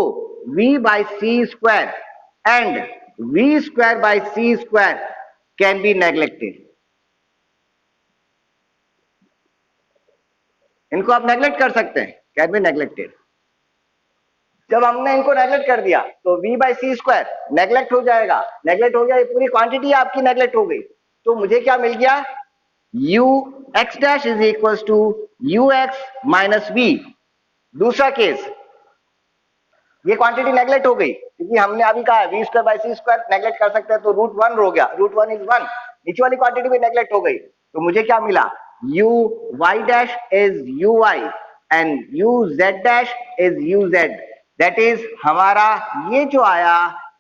v by c square and v square by c square can be neglected। इनको आप नेग्लेक्ट कर सकते हैं, कैन बी नेग्लेक्टेड। जब हमने इनको नेग्लेक्ट कर दिया तो v by c square neglect हो जाएगा, नेग्लेक्ट हो गया, ये पूरी क्वांटिटी आपकी नेग्लेक्ट हो गई। तो मुझे क्या मिल गया, u x dash is equals to ux minus v। दूसरा केस, ये क्वांटिटी नेग्लेक्ट हो गई क्योंकि हमने अभी कहा v square by C square neglect कर सकते हैं, तो रूट वन हो गया, रूट वन इज वन, नीचे वाली क्वांटिटी भी नेग्लेक्ट हो गई। तो मुझे क्या मिला, u y dash is uy and u z dash is uz। That is हमारा ये जो आया,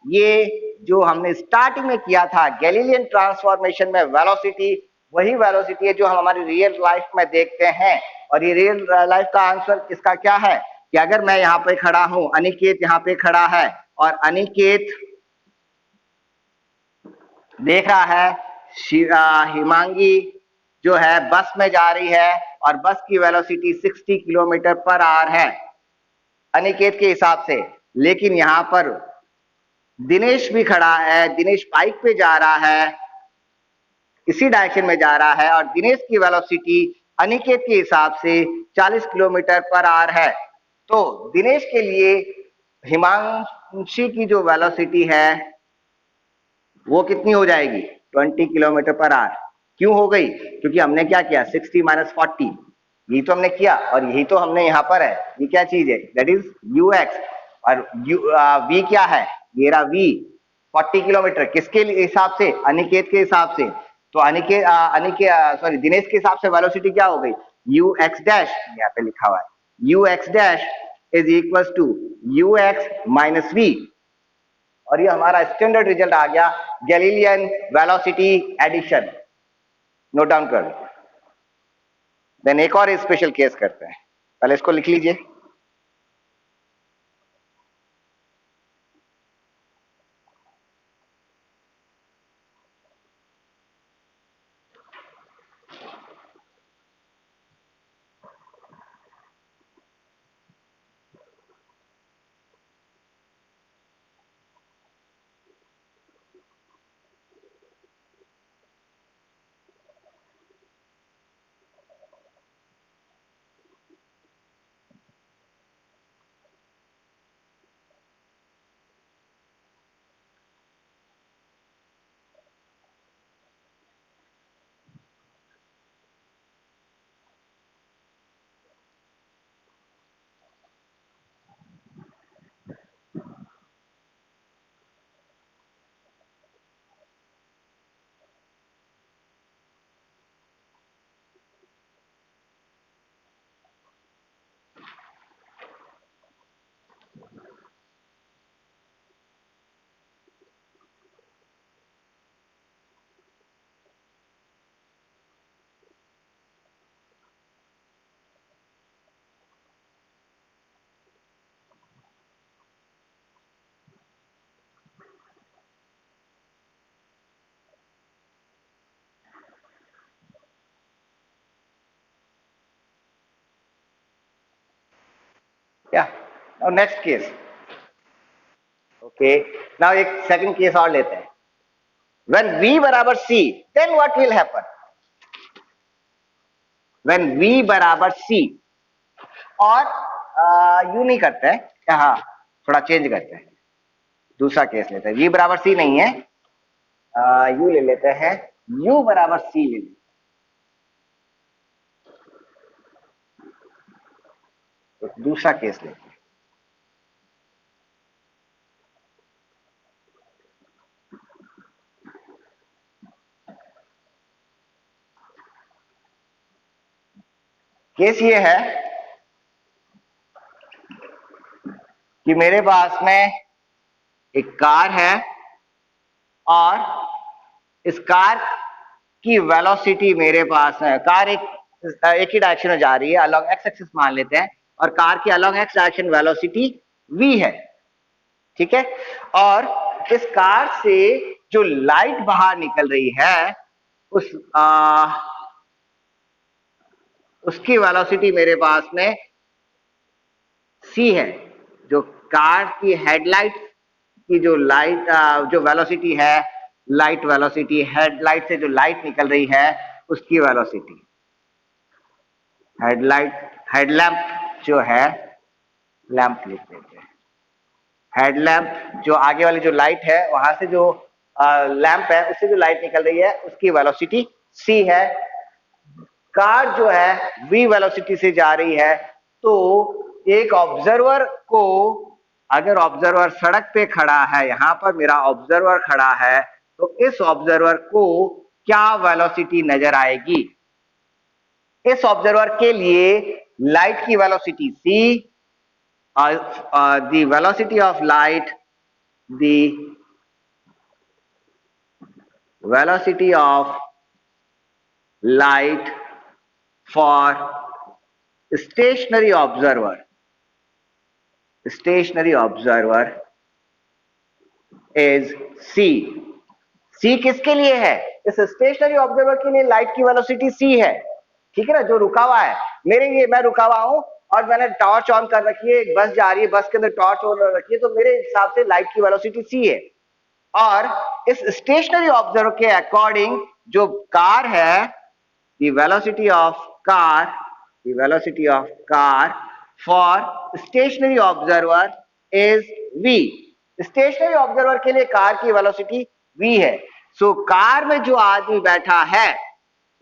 ये जो हमने स्टार्टिंग में किया था गैलीलियन ट्रांसफॉर्मेशन में वेलोसिटी, वही वेलोसिटी है जो हम हमारी रियल लाइफ में देखते हैं। और ये रियल लाइफ का आंसर इसका क्या है कि अगर मैं यहाँ पे खड़ा हूं, अनिकेत यहाँ पे खड़ा है और अनिकेत देख रहा है हिमांगी जो है बस में जा रही है और बस की वेलोसिटी 60 किलोमीटर पर आवर है अनिकेत के हिसाब से। लेकिन यहाँ पर दिनेश भी खड़ा है, दिनेश बाइक पे जा रहा है इसी डायरेक्शन में जा रहा है और दिनेश की वेलोसिटी अनिकेत के हिसाब से 40 किलोमीटर पर आवर है। तो दिनेश के लिए हिमांशी की जो वेलोसिटी है वो कितनी हो जाएगी? 20 किलोमीटर पर आवर। क्यों हो गई? क्योंकि हमने क्या किया, 60 माइनस 40, यही तो हमने किया और यही तो हमने यहाँ पर है। ये क्या चीज है? That is you x. और वी क्या है? ये रहा वी 40 किलोमीटर। किसके हिसाब से? अनिकेत के हिसाब से। तो अनिकेत सॉरी दिनेश के हिसाब से वेलोसिटी क्या हो गई? यू एक्स डैश, यहाँ पे लिखा हुआ है u x dash is equal to u x minus v. और ये हमारा स्टैंडर्ड रिजल्ट आ गया, Galilean velocity addition. Note down कर लो। देन एक और स्पेशल केस करते हैं, पहले इसको लिख लीजिए। Yeah. Now next case. Okay. Now एक सेकंड केस और लेते हैं। When V बराबर C, then what will happen? When V बराबर C, और यू नहीं करते हैं, हाँ थोड़ा चेंज करते हैं, दूसरा केस लेते हैं। V बराबर C नहीं है, यू ले लेते हैं, U बराबर C ले लेते हैं। तो दूसरा केस लेते हैं। केस ये है कि मेरे पास में एक कार है और इस कार की वेलोसिटी मेरे पास है, कार एक ही डायरेक्शन में जा रही है, अलोंग एक्स एक्सिस मान लेते हैं, और कार की along x direction velocity v है, ठीक है। और इस कार से जो लाइट बाहर निकल रही है उसकी वेलोसिटी मेरे पास में c है। जो कार की हेडलाइट की जो लाइट जो वेलोसिटी है, लाइट वेलोसिटी, हेडलाइट से जो लाइट निकल रही है उसकी वेलोसिटी। हेडलैम्प जो है, लैंप लिख देते हैं, हेडलैम्प जो आगे वाली जो लाइट है वहां से जो लैंप है उससे जो लाइट निकल रही है उसकी वेलोसिटी c है। कार जो है v वेलोसिटी से जा रही है, तो एक ऑब्जर्वर को, अगर ऑब्जर्वर सड़क पे खड़ा है, यहां पर मेरा ऑब्जर्वर खड़ा है, तो इस ऑब्जर्वर को क्या वेलोसिटी नजर आएगी? इस ऑब्जर्वर के लिए लाइट की velocity c, the velocity of light, the velocity of light for stationary observer is c। c किसके लिए है? इस स्टेशनरी ऑब्जर्वर के लिए लाइट की वेलोसिटी c है, ठीक है ना, जो रुका हुआ है। मेरे लिए, मैं रुका हुआ हूं और मैंने टॉर्च ऑन कर रखी है, एक बस जा रही है, बस के अंदर टॉर्च ऑन रखी है, तो मेरे हिसाब से लाइट की वेलोसिटी c है। और इस स्टेशनरी ऑब्जर्वर के अकॉर्डिंग जो कार है, the velocity of car for stationary observer is v. Stationary observer के लिए कार की वेलोसिटी v है. सो कार में जो आदमी बैठा है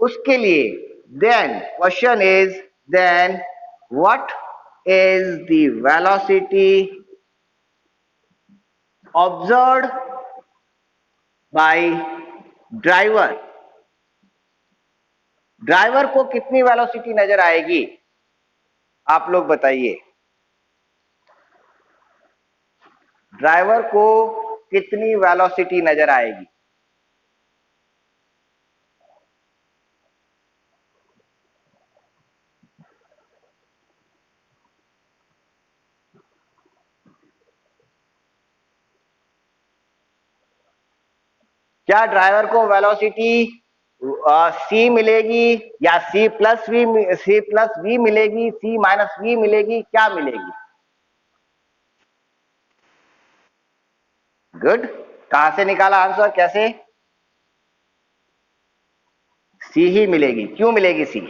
उसके लिए then question is then what is the velocity observed by driver. Driver को कितनी वेलोसिटी नजर आएगी, आप लोग बताइए. ड्राइवर को कितनी वेलोसिटी नजर आएगी? क्या ड्राइवर को वेलोसिटी सी मिलेगी या सी प्लस वी मिलेगी, सी माइनस वी मिलेगी, क्या मिलेगी? गुड. कहां से निकाला आंसर, कैसे? सी ही मिलेगी. क्यों मिलेगी सी?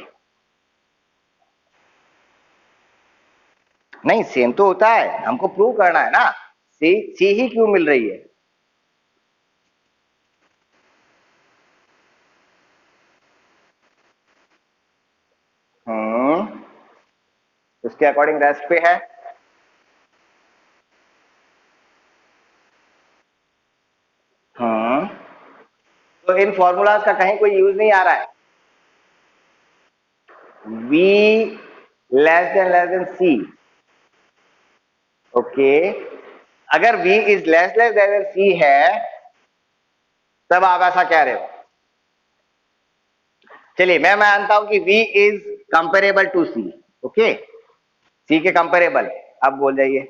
नहीं, सेम तो होता है, हमको प्रूव करना है ना. सी ही क्यों मिल रही है? उसके अकॉर्डिंग रेस्ट पे है. तो इन फॉर्मूलाज का कहीं कोई यूज नहीं आ रहा है. v less than c. Okay. अगर v is less than c है तब आप ऐसा कह रहे हो. चलिए मैं मानता हूं कि v is comparable to c. Okay, c के कंपेरेबल. अब बोल जाइए.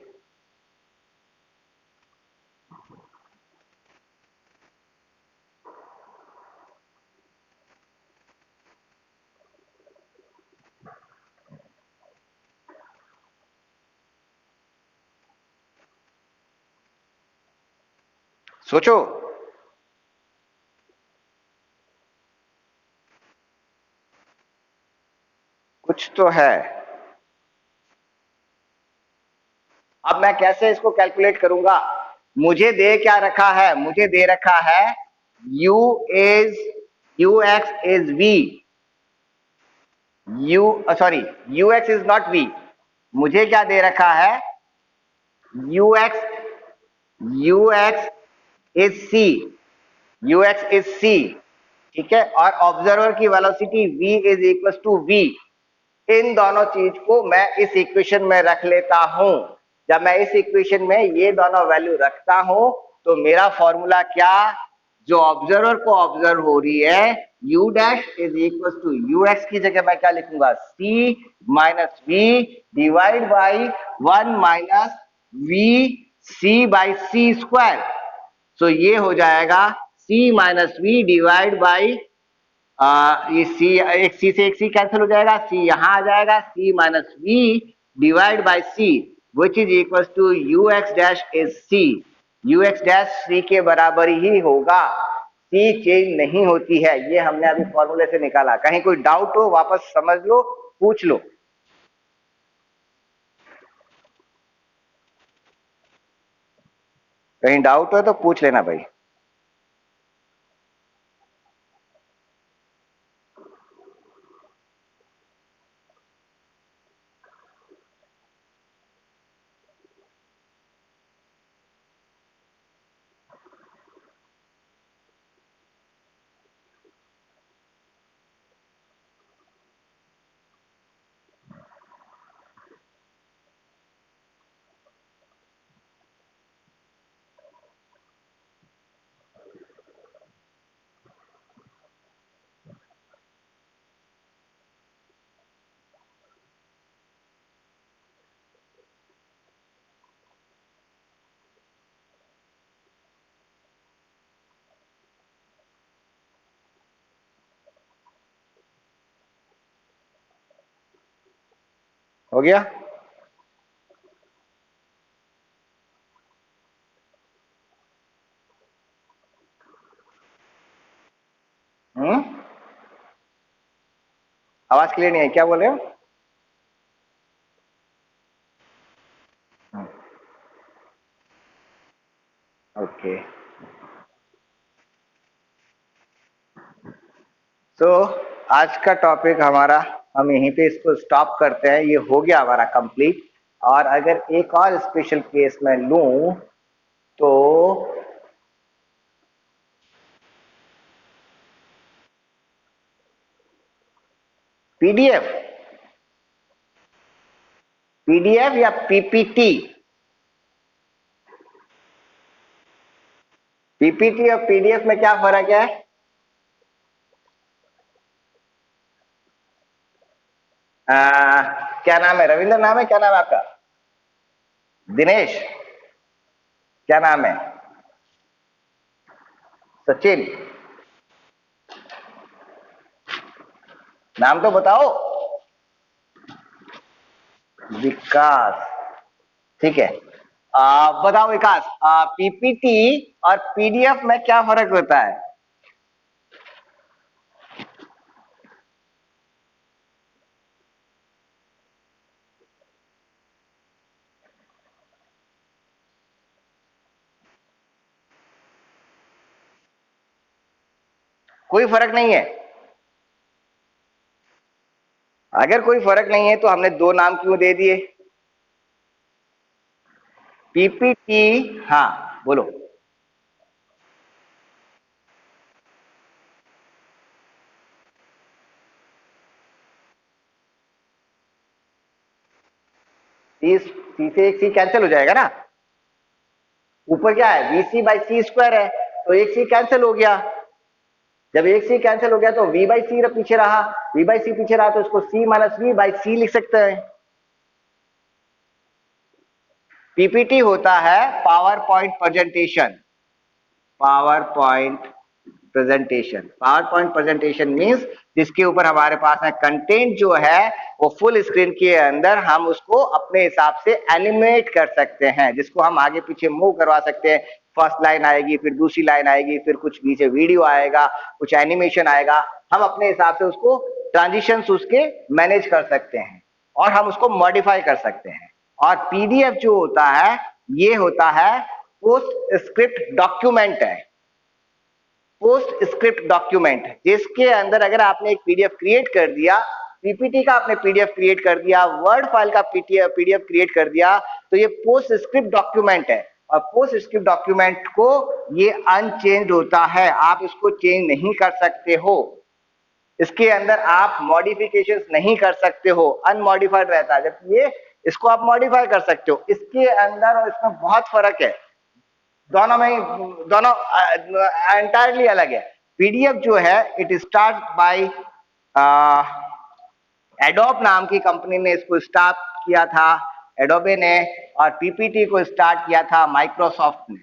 सोचो. कुछ तो है. अब मैं कैसे इसको कैलकुलेट करूंगा? मुझे दे क्या रखा है? मुझे दे रखा है u is ux is v. Sorry, ux is not v. मुझे क्या दे रखा है? ux ux is c. ux is c. ठीक है. और ऑब्जर्वर की velocity v is equal to v. इन दोनों चीज को मैं इस इक्वेशन में रख लेता हूं. जब मैं इस इक्वेशन में ये दोनों वैल्यू रखता हूं तो मेरा फॉर्मूला क्या, जो ऑब्जर्वर को ऑब्जर्व हो रही है u dash is equal to ux की जगह मैं क्या लिखूंगा? c minus v divide by 1 minus v c by c square. So ये हो जाएगा c minus v divide by ये सी, एक सी से एक सी कैंसिल हो जाएगा, सी यहां आ जाएगा, c minus v divide by c which is equal to u x dash is c. U x dash c के बराबर ही होगा. सी चेंज नहीं होती है. ये हमने अभी फॉर्मूले से निकाला. कहीं कोई डाउट हो वापस समझ लो, पूछ लो. कहीं डाउट हो तो पूछ लेना भाई. हो गया. आवाज क्लियर नहीं है, क्या बोल रहे हो? ओके, तो आज का टॉपिक हमारा, हम यहीं पे इसको स्टॉप करते हैं, ये हो गया हमारा कंप्लीट। और अगर एक और स्पेशल केस में लूं तो पीडीएफ, पीडीएफ या पीपीटी? पीपीटी और पीडीएफ में क्या फर्क है? क्या नाम है? रविंद्र नाम है, क्या नाम है आपका? दिनेश, क्या नाम है? सचिन, नाम तो बताओ। विकास, ठीक है। बताओ विकास, पीपीटी और पीडीएफ में क्या फर्क होता है? कोई फर्क नहीं है? अगर कोई फर्क नहीं है तो हमने दो नाम क्यों दे दिए? पीपीटी, हाँ बोलो। सी से एक सी कैंसिल हो जाएगा ना। ऊपर क्या है? वीसी बाई सी स्क्वायर है, तो एक सी कैंसिल हो गया। जब एक सी कैंसिल हो गया तो वी बाई सी पीछे रहा, वी बाई सी पीछे रहा तो इसको सी माइनस वी बाई सी लिख सकते हैं। पीपीटी होता है power point presentation. Power point presentation, power point presentation means जिसके ऊपर हमारे पास है कंटेंट जो है वो फुल स्क्रीन के अंदर हम उसको अपने हिसाब से एनिमेट कर सकते हैं, जिसको हम आगे पीछे मूव करवा सकते हैं। फर्स्ट लाइन आएगी, फिर दूसरी लाइन आएगी, फिर कुछ नीचे वीडियो आएगा, कुछ एनिमेशन आएगा। हम अपने हिसाब से उसको ट्रांजिशंस उसके मैनेज कर सकते हैं और हम उसको मॉडिफाई कर सकते हैं। और पीडीएफ जो होता है ये होता है पोस्ट स्क्रिप्ट डॉक्यूमेंट है। पोस्ट स्क्रिप्ट डॉक्यूमेंट जिसके अंदर अगर आपने एक पीडीएफ क्रिएट कर दिया, पीपीटी का आपने पीडीएफ क्रिएट कर दिया, वर्ड फाइल का पीडीएफ क्रिएट कर दिया, तो ये पोस्ट स्क्रिप्ट डॉक्यूमेंट है। और पोस्ट स्क्रिप्ट डॉक्यूमेंट को ये अनचेंज होता है, आप इसको चेंज नहीं कर सकते हो। इसके अंदर आप मॉडिफिकेशंस नहीं कर सकते हो, अनमॉडिफाइड रहता है। जबकि ये इसको आप मॉडिफाई कर सकते हो। इसके अंदर और इसमें बहुत फर्क है, दोनों में, दोनों एंटायरली अलग है। पीडीएफ जो है इट स्टार्ट बाय एडोब नाम की कंपनी ने इसको स्टार्ट किया था, एडोबे ने। और पीपीटी को स्टार्ट किया था माइक्रोसॉफ्ट ने।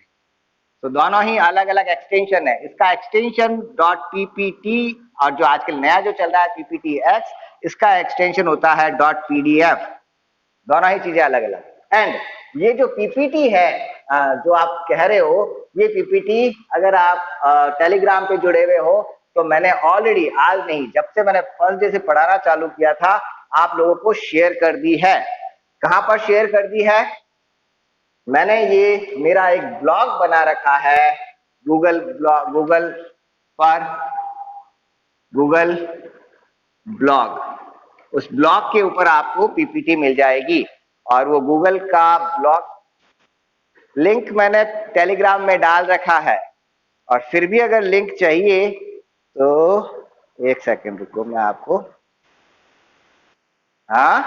तो दोनों ही अलग अलग एक्सटेंशन है। इसका एक्सटेंशन डॉट पीपीटी और जो आजकल नया जो चल रहा है पीपीटी एक्स, इसका एक्सटेंशन होता है डॉट पीडीएफ। दोनों ही चीजें अलग अलग। एंड ये जो पीपीटी है जो आप कह रहे हो, ये पीपीटी अगर आप टेलीग्राम पे जुड़े हुए हो तो मैंने ऑलरेडी, आज नहीं जब से मैंने फर्स्ट डे से पढ़ाना चालू किया था, आप लोगों को शेयर कर दी है। कहां पर शेयर कर दी है? मैंने ये मेरा एक ब्लॉग बना रखा है गूगल ब्लॉग, गूगल पर, गूगल ब्लॉग। उस ब्लॉग के ऊपर आपको पीपीटी मिल जाएगी। और वो गूगल का ब्लॉग लिंक मैंने टेलीग्राम में डाल रखा है। और फिर भी अगर लिंक चाहिए तो एक सेकंड रुको, मैं आपको, हाँ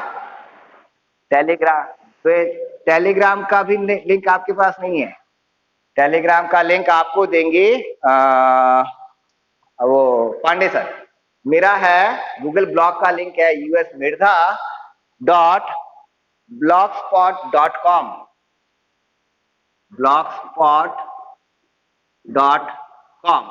टेलीग्राम, तो टेलीग्राम का भी लिंक आपके पास नहीं है? टेलीग्राम का लिंक आपको देंगे वो पांडे सर। मेरा है गूगल ब्लॉग का लिंक है usmirza.blogspot.com, blogspot.com।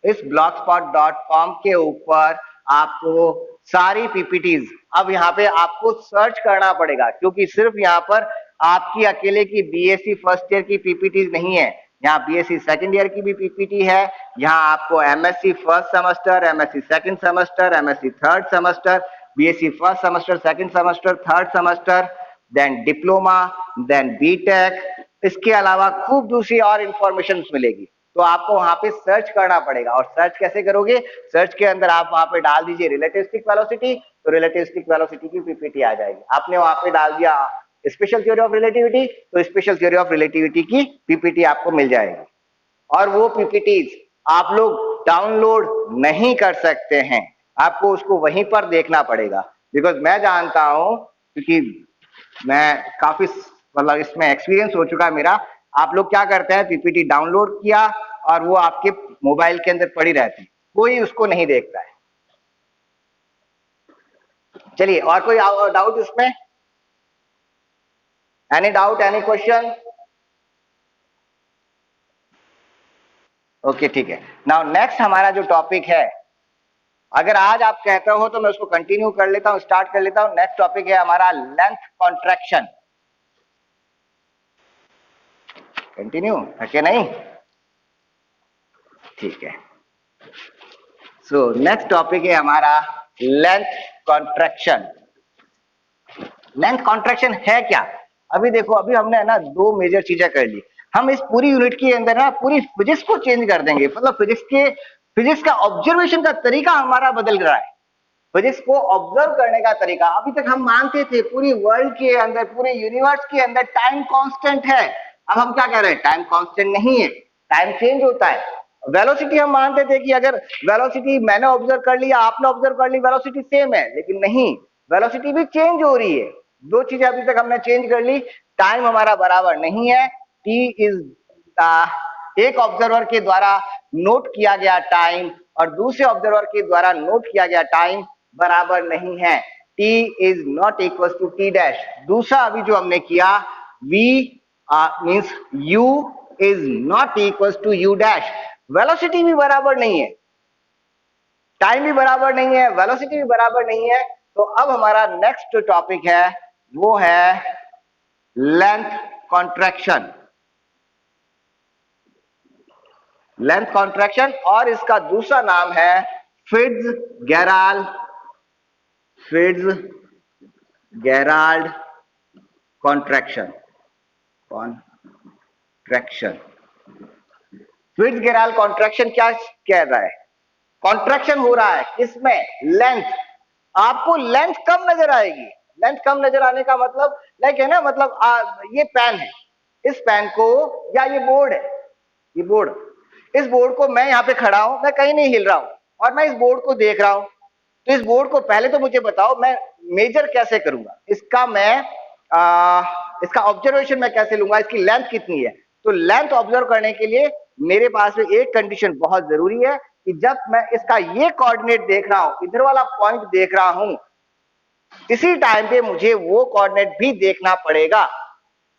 इस blogspot.com के ऊपर आपको सारी पीपीटीज, अब यहाँ पे आपको सर्च करना पड़ेगा क्योंकि सिर्फ यहाँ पर आपकी अकेले की बीएससी फर्स्ट ईयर की पीपीटीज नहीं है। यहाँ बीएससी सेकंड ईयर की भी पीपीटी है, यहाँ आपको MSc first semester, MSc second semester, MSc third semester, BSc first semester, second semester, third semester, then diploma, then BTech, इसके अलावा खूब दूसरी और इंफॉर्मेशन मिलेगी। तो आपको वहां पे सर्च करना पड़ेगा। और सर्च कैसे करोगे? सर्च के अंदर आप वहां पे डाल दीजिए रिलेटिविस्टिक वेलोसिटी, तो रिलेटिविस्टिक वेलोसिटी की पीपीटी आ जाएगी। आपने वहां पे डाल दिया स्पेशल थ्योरी ऑफ रिलेटिविटी, तो स्पेशल थ्योरी ऑफ रिलेटिविटी की पीपीटी आपको मिल जाएगी। और वो पीपीटीज आप लोग डाउनलोड नहीं कर सकते हैं, आपको उसको वहीं पर देखना पड़ेगा। बिकॉज मैं जानता हूं, क्योंकि मैं काफी मतलब इसमें एक्सपीरियंस हो चुका है मेरा। आप लोग क्या करते हैं, पीपीटी डाउनलोड किया और वो आपके मोबाइल के अंदर पड़ी रहती है, कोई उसको नहीं देखता है। चलिए, और कोई डाउट इसमें? Any doubt, any question? Okay, ठीक है। नाउ नेक्स्ट हमारा जो टॉपिक है, अगर आज आप कहते हो तो मैं उसको कंटिन्यू कर लेता हूं, स्टार्ट कर लेता हूं। नेक्स्ट टॉपिक है हमारा लेंथ कॉन्ट्रैक्शन। कंटिन्यू है कि नहीं? ठीक है। सो नेक्स्ट टॉपिक है हमारा लेंथ कॉन्ट्रैक्शन। लेंथ कॉन्ट्रैक्शन है क्या? अभी देखो, अभी हमने ना दो मेजर चीजें कर ली। हम इस पूरी यूनिट के अंदर ना पूरी फिजिक्स को चेंज कर देंगे। मतलब फिजिक्स का ऑब्जर्वेशन का तरीका हमारा बदल रहा है। फिजिक्स को ऑब्जर्व करने का तरीका, अभी तक हम मानते थे पूरी वर्ल्ड के अंदर, पूरे यूनिवर्स के अंदर टाइम कांस्टेंट है। अब हम क्या कह रहे हैं? टाइम कांस्टेंट नहीं है, टाइम चेंज होता है। वेलोसिटी हम मानते थे कि अगर वेलोसिटी मैंने ऑब्जर्व कर लिया, आपने ऑब्जर्व कर ली, वेलोसिटी सेम है, लेकिन नहीं, वेलोसिटी भी चेंज हो रही है। दो चीजें अभी तक हमने चेंज कर ली। टाइम हमारा बराबर नहीं है। टी इज एक ऑब्जर्वर के द्वारा नोट किया गया टाइम और दूसरे ऑब्जर्वर के द्वारा नोट किया गया टाइम बराबर नहीं है। t is not equal to t dash. दूसरा अभी जो हमने किया, v means u is not equal to u dash. Velocity भी बराबर नहीं है, टाइम भी बराबर नहीं है, वेलोसिटी भी बराबर नहीं है। तो अब हमारा नेक्स्ट टॉपिक है वो है लेंथ कॉन्ट्रैक्शन। लेंथ कॉन्ट्रैक्शन, और इसका दूसरा नाम है फिट्ज-गेराल्ड कॉन्ट्रैक्शन। फिट्ज-गेराल्ड कॉन्ट्रैक्शन क्या कह रहा है? कॉन्ट्रैक्शन हो रहा है किसमें? लेंथ। आपको लेंथ कम नजर आएगी। लेंथ कम नजर आने का मतलब लाइक है ना, मतलब ये पेन है, इस पेन को, या ये बोर्ड है, ये बोर्ड, इस बोर्ड को मैं यहाँ पे खड़ा हूं, मैं कहीं नहीं हिल रहा हूं और मैं इस बोर्ड को देख रहा हूं। तो इस बोर्ड को पहले तो मुझे बताओ मैं मेजर कैसे करूंगा इसका? इसका ऑब्जर्वेशन मैं कैसे लूंगा? इसकी लेंथ कितनी है? तो लेंथ ऑब्जर्व करने के लिए मेरे पास में एक कंडीशन बहुत जरूरी है कि जब मैं इसका ये कोऑर्डिनेट देख रहा हूं, इधर वाला पॉइंट देख रहा हूं, इसी टाइम पे मुझे वो कोऑर्डिनेट भी देखना पड़ेगा।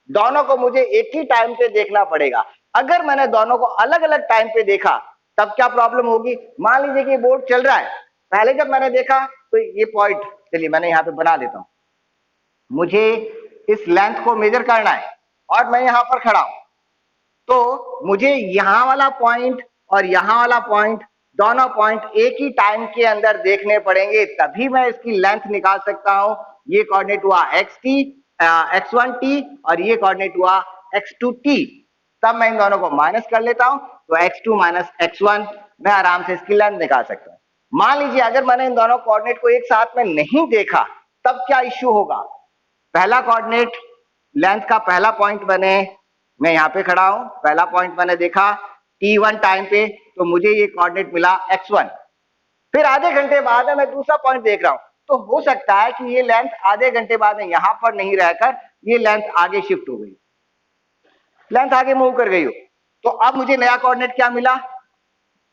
दोनों को मुझे एक ही टाइम पे देखना पड़ेगा। अगर मैंने दोनों को अलग अलग टाइम पे देखा तब क्या प्रॉब्लम होगी? मान लीजिए कि बोर्ड चल रहा है, पहले जब मैंने देखा तो ये पॉइंट, चलिए मैंने यहां पे बना देता हूं, मुझे इस लेंथ को मेजर करना है और मैं यहां पर खड़ा हूं, तो मुझे यहां वाला पॉइंट और यहां वाला पॉइंट, दोनों पॉइंट एक ही टाइम के अंदर देखने पड़ेंगे, तभी मैं इसकी लेंथ निकाल सकता हूं। ये कोऑर्डिनेट हुआ x1t और ये कोऑर्डिनेट हुआ x2t। तब मैं इन दोनों को माइनस कर लेता हूं, तो x2 माइनस x1, मैं आराम से इसकी लेंथ निकाल सकता हूं। मान लीजिए अगर मैंने इन दोनों कोऑर्डिनेट को एक साथ में नहीं देखा, तब क्या इश्यू होगा? पहला कोऑर्डिनेट, लेंथ का पहला पॉइंट बने, मैं यहां पे खड़ा हूं, पहला पॉइंट मैंने देखा t1 टाइम पे, तो मुझे ये कोऑर्डिनेट मिला x1। फिर आधे घंटे बाद मैं दूसरा पॉइंट देख रहा हूं, तो हो सकता है कि ये लेंथ आधे घंटे बाद में यहां पर नहीं रहकर ये लेंथ आगे शिफ्ट हो गई, लेंथ आगे मूव कर गई हो। तो अब मुझे नया कोऑर्डिनेट क्या मिला?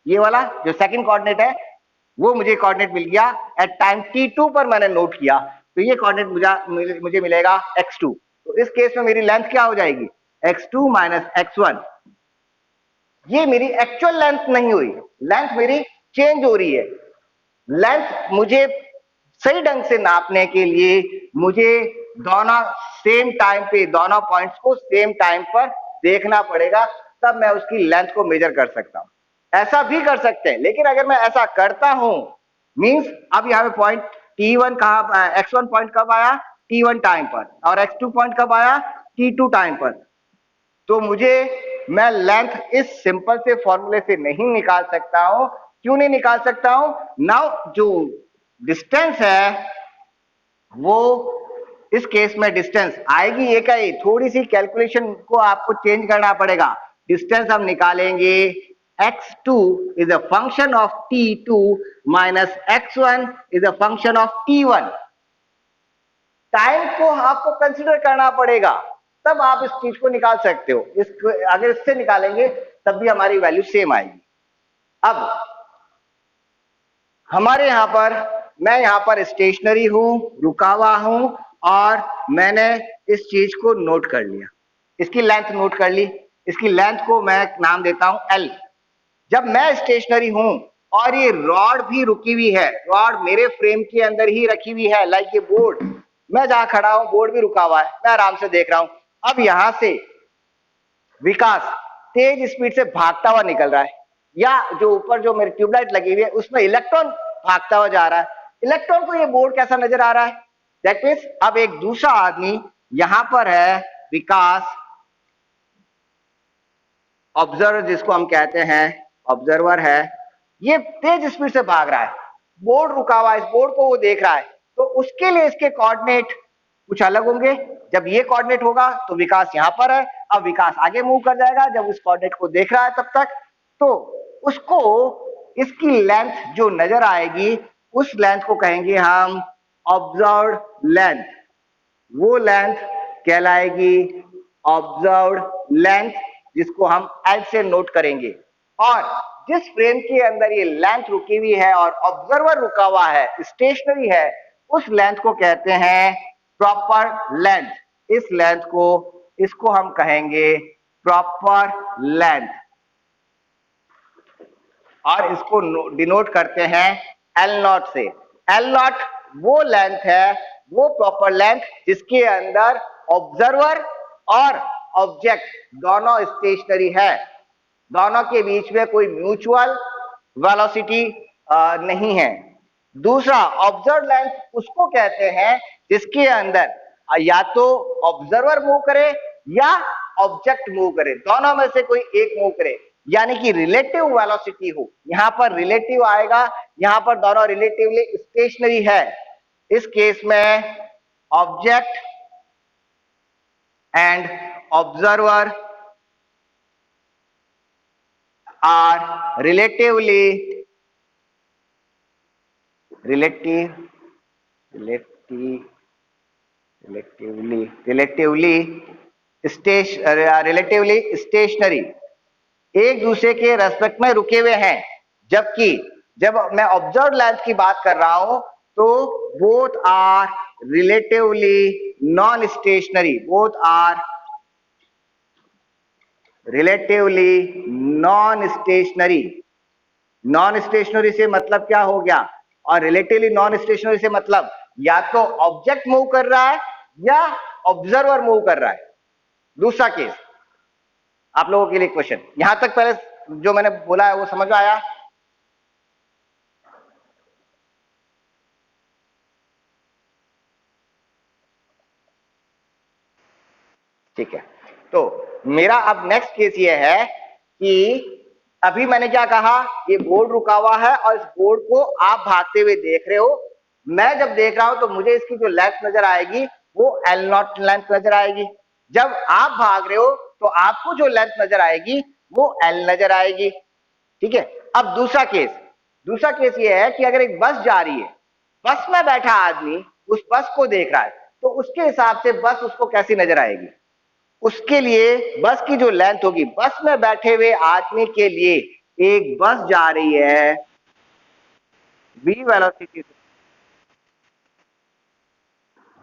ये वाला जो सेकंड कोऑर्डिनेट है, वो मुझे कोऑर्डिनेट मिल गया एट टाइम t2 पर मैंने नोट किया, तो ये कोऑर्डिनेट मुझे मिलेगा x2। तो इस केस में मेरी लेंथ क्या हो जाएगी? x2 minus x1। ये मेरी एक्चुअल लेंथ नहीं हुई, लेंथ मेरी चेंज हो रही है। लेंथ मुझे सही ढंग से नापने के लिए मुझे दोनों सेम टाइम पे, दोनों पॉइंट्स को सेम टाइम पर देखना पड़ेगा, तब मैं उसकी लेंथ को मेजर कर सकता हूं। ऐसा भी कर सकते हैं, लेकिन अगर मैं ऐसा करता हूं मींस अब यहाँ पे पॉइंट T1 कहा, x1 पॉइंट कब आया, T1 टाइम पर, और x2 पॉइंट कब आया, T2 टाइम पर। तो मैं लेंथ इस सिंपल से फॉर्मूले से नहीं निकाल सकता हूं। क्यों नहीं निकाल सकता हूं? नाउ जो डिस्टेंस है वो इस केस में डिस्टेंस आएगी ये क्या, ये थोड़ी सी कैलकुलेशन को आपको चेंज करना पड़ेगा। डिस्टेंस हम निकालेंगे x2 is a function of t2 minus x1 is a function of t1। Time को आपको कंसीडर करना पड़ेगा, तब आप इस चीज को निकाल सकते हो। अगर इससे निकालेंगे तब भी हमारी वैल्यू सेम आएगी। अब हमारे यहां पर मैं यहां पर स्टेशनरी हूं, रुका हुआ हूं, और मैंने इस चीज को नोट कर लिया, इसकी लेंथ नोट कर ली। इसकी लेंथ को मैं नाम देता हूं L। जब मैं स्टेशनरी हूं और ये रॉड भी रुकी हुई है, रॉड मेरे फ्रेम के अंदर ही रखी हुई है, लाइक ये बोर्ड, मैं जहां खड़ा हूं बोर्ड भी रुका हुआ है, मैं आराम से देख रहा हूं। अब यहां से विकास तेज स्पीड से भागता हुआ निकल रहा है, या जो ऊपर जो मेरी ट्यूबलाइट लगी हुई है उसमें इलेक्ट्रॉन भागता हुआ जा रहा है। इलेक्ट्रॉन को ये बोर्ड कैसा नजर आ रहा है? दैट मींस अब एक दूसरा आदमी यहां पर है, विकास, ऑब्जर्वर जिसको हम कहते हैं, ऑब्जर्वर है, ये तेज स्पीड से भाग रहा है, बोर्ड रुका हुआ है, इस बोर्ड को वो देख रहा है। तो उसके लिए इसके कोऑर्डिनेट कुछ अलग होंगे। जब ये कोऑर्डिनेट होगा तो विकास यहां पर है, अब विकास आगे मूव कर जाएगा जब उस कोऑर्डिनेट को देख रहा है तब तक, तो उसको इसकी लेंथ जो नजर आएगी उस लेंथ को कहेंगे हम ऑब्जर्व्ड लेंथ। वो लेंथ कहलाएगी ऑब्जर्व्ड लेंथ, जिसको हम L से नोट करेंगे। और जिस फ्रेम के अंदर ये लेंथ रुकी हुई है और ऑब्जर्वर रुका हुआ है, स्टेशनरी है, उस लेंथ को कहते हैं प्रॉपर लेंथ। इस लेंथ को, इसको हम कहेंगे प्रॉपर लेंथ, और इसको डिनोट करते हैं L0 से। L0 वो लेंथ है, वो प्रॉपर लेंथ जिसके अंदर ऑब्जर्वर और ऑब्जेक्ट दोनों स्टेशनरी है, दोनों के बीच में कोई म्यूचुअल वेलोसिटी नहीं है। दूसरा ऑब्जर्व लेंथ उसको कहते हैं जिसके अंदर या तो ऑब्जर्वर मूव करे या ऑब्जेक्ट मूव करे, दोनों में से कोई एक मूव करे, यानी कि रिलेटिव वेलोसिटी हो। यहां पर रिलेटिव आएगा, यहां पर दोनों रिलेटिवली स्टेशनरी है। इस केस में object and observer are relatively stationary, एक दूसरे के रेस्पेक्ट में रुके हुए हैं। जबकि जब मैं ऑब्जर्व लेंथ की बात कर रहा हूं तो both are relatively non stationary, both are relatively non stationary. Non stationary से मतलब क्या हो गया, और रिलेटिवली नॉन स्टेशनरी से मतलब या तो ऑब्जेक्ट मूव कर रहा है या ऑब्जर्वर मूव कर रहा है। दूसरा केस आप लोगों के लिए क्वेश्चन, यहां तक पहले जो मैंने बोला है वो समझ में आया? ठीक है, तो मेरा अब नेक्स्ट केस ये है कि अभी मैंने क्या कहा, ये बोर्ड रुका हुआ है और इस बोर्ड को आप भागते हुए देख रहे हो। मैं जब देख रहा हूं तो मुझे इसकी जो लेंथ नजर आएगी वो L0 लेंथ नजर आएगी। जब आप भाग रहे हो तो आपको जो लेंथ नजर आएगी वो L नजर आएगी। ठीक है, अब दूसरा केस ये है कि अगर एक बस जा रही है, बस में बैठा आदमी उस बस को देख रहा है, तो उसके हिसाब से बस उसको कैसी नजर आएगी? उसके लिए बस की जो लेंथ होगी, बस में बैठे हुए आदमी के लिए एक बस जा रही है v वेलोसिटी से,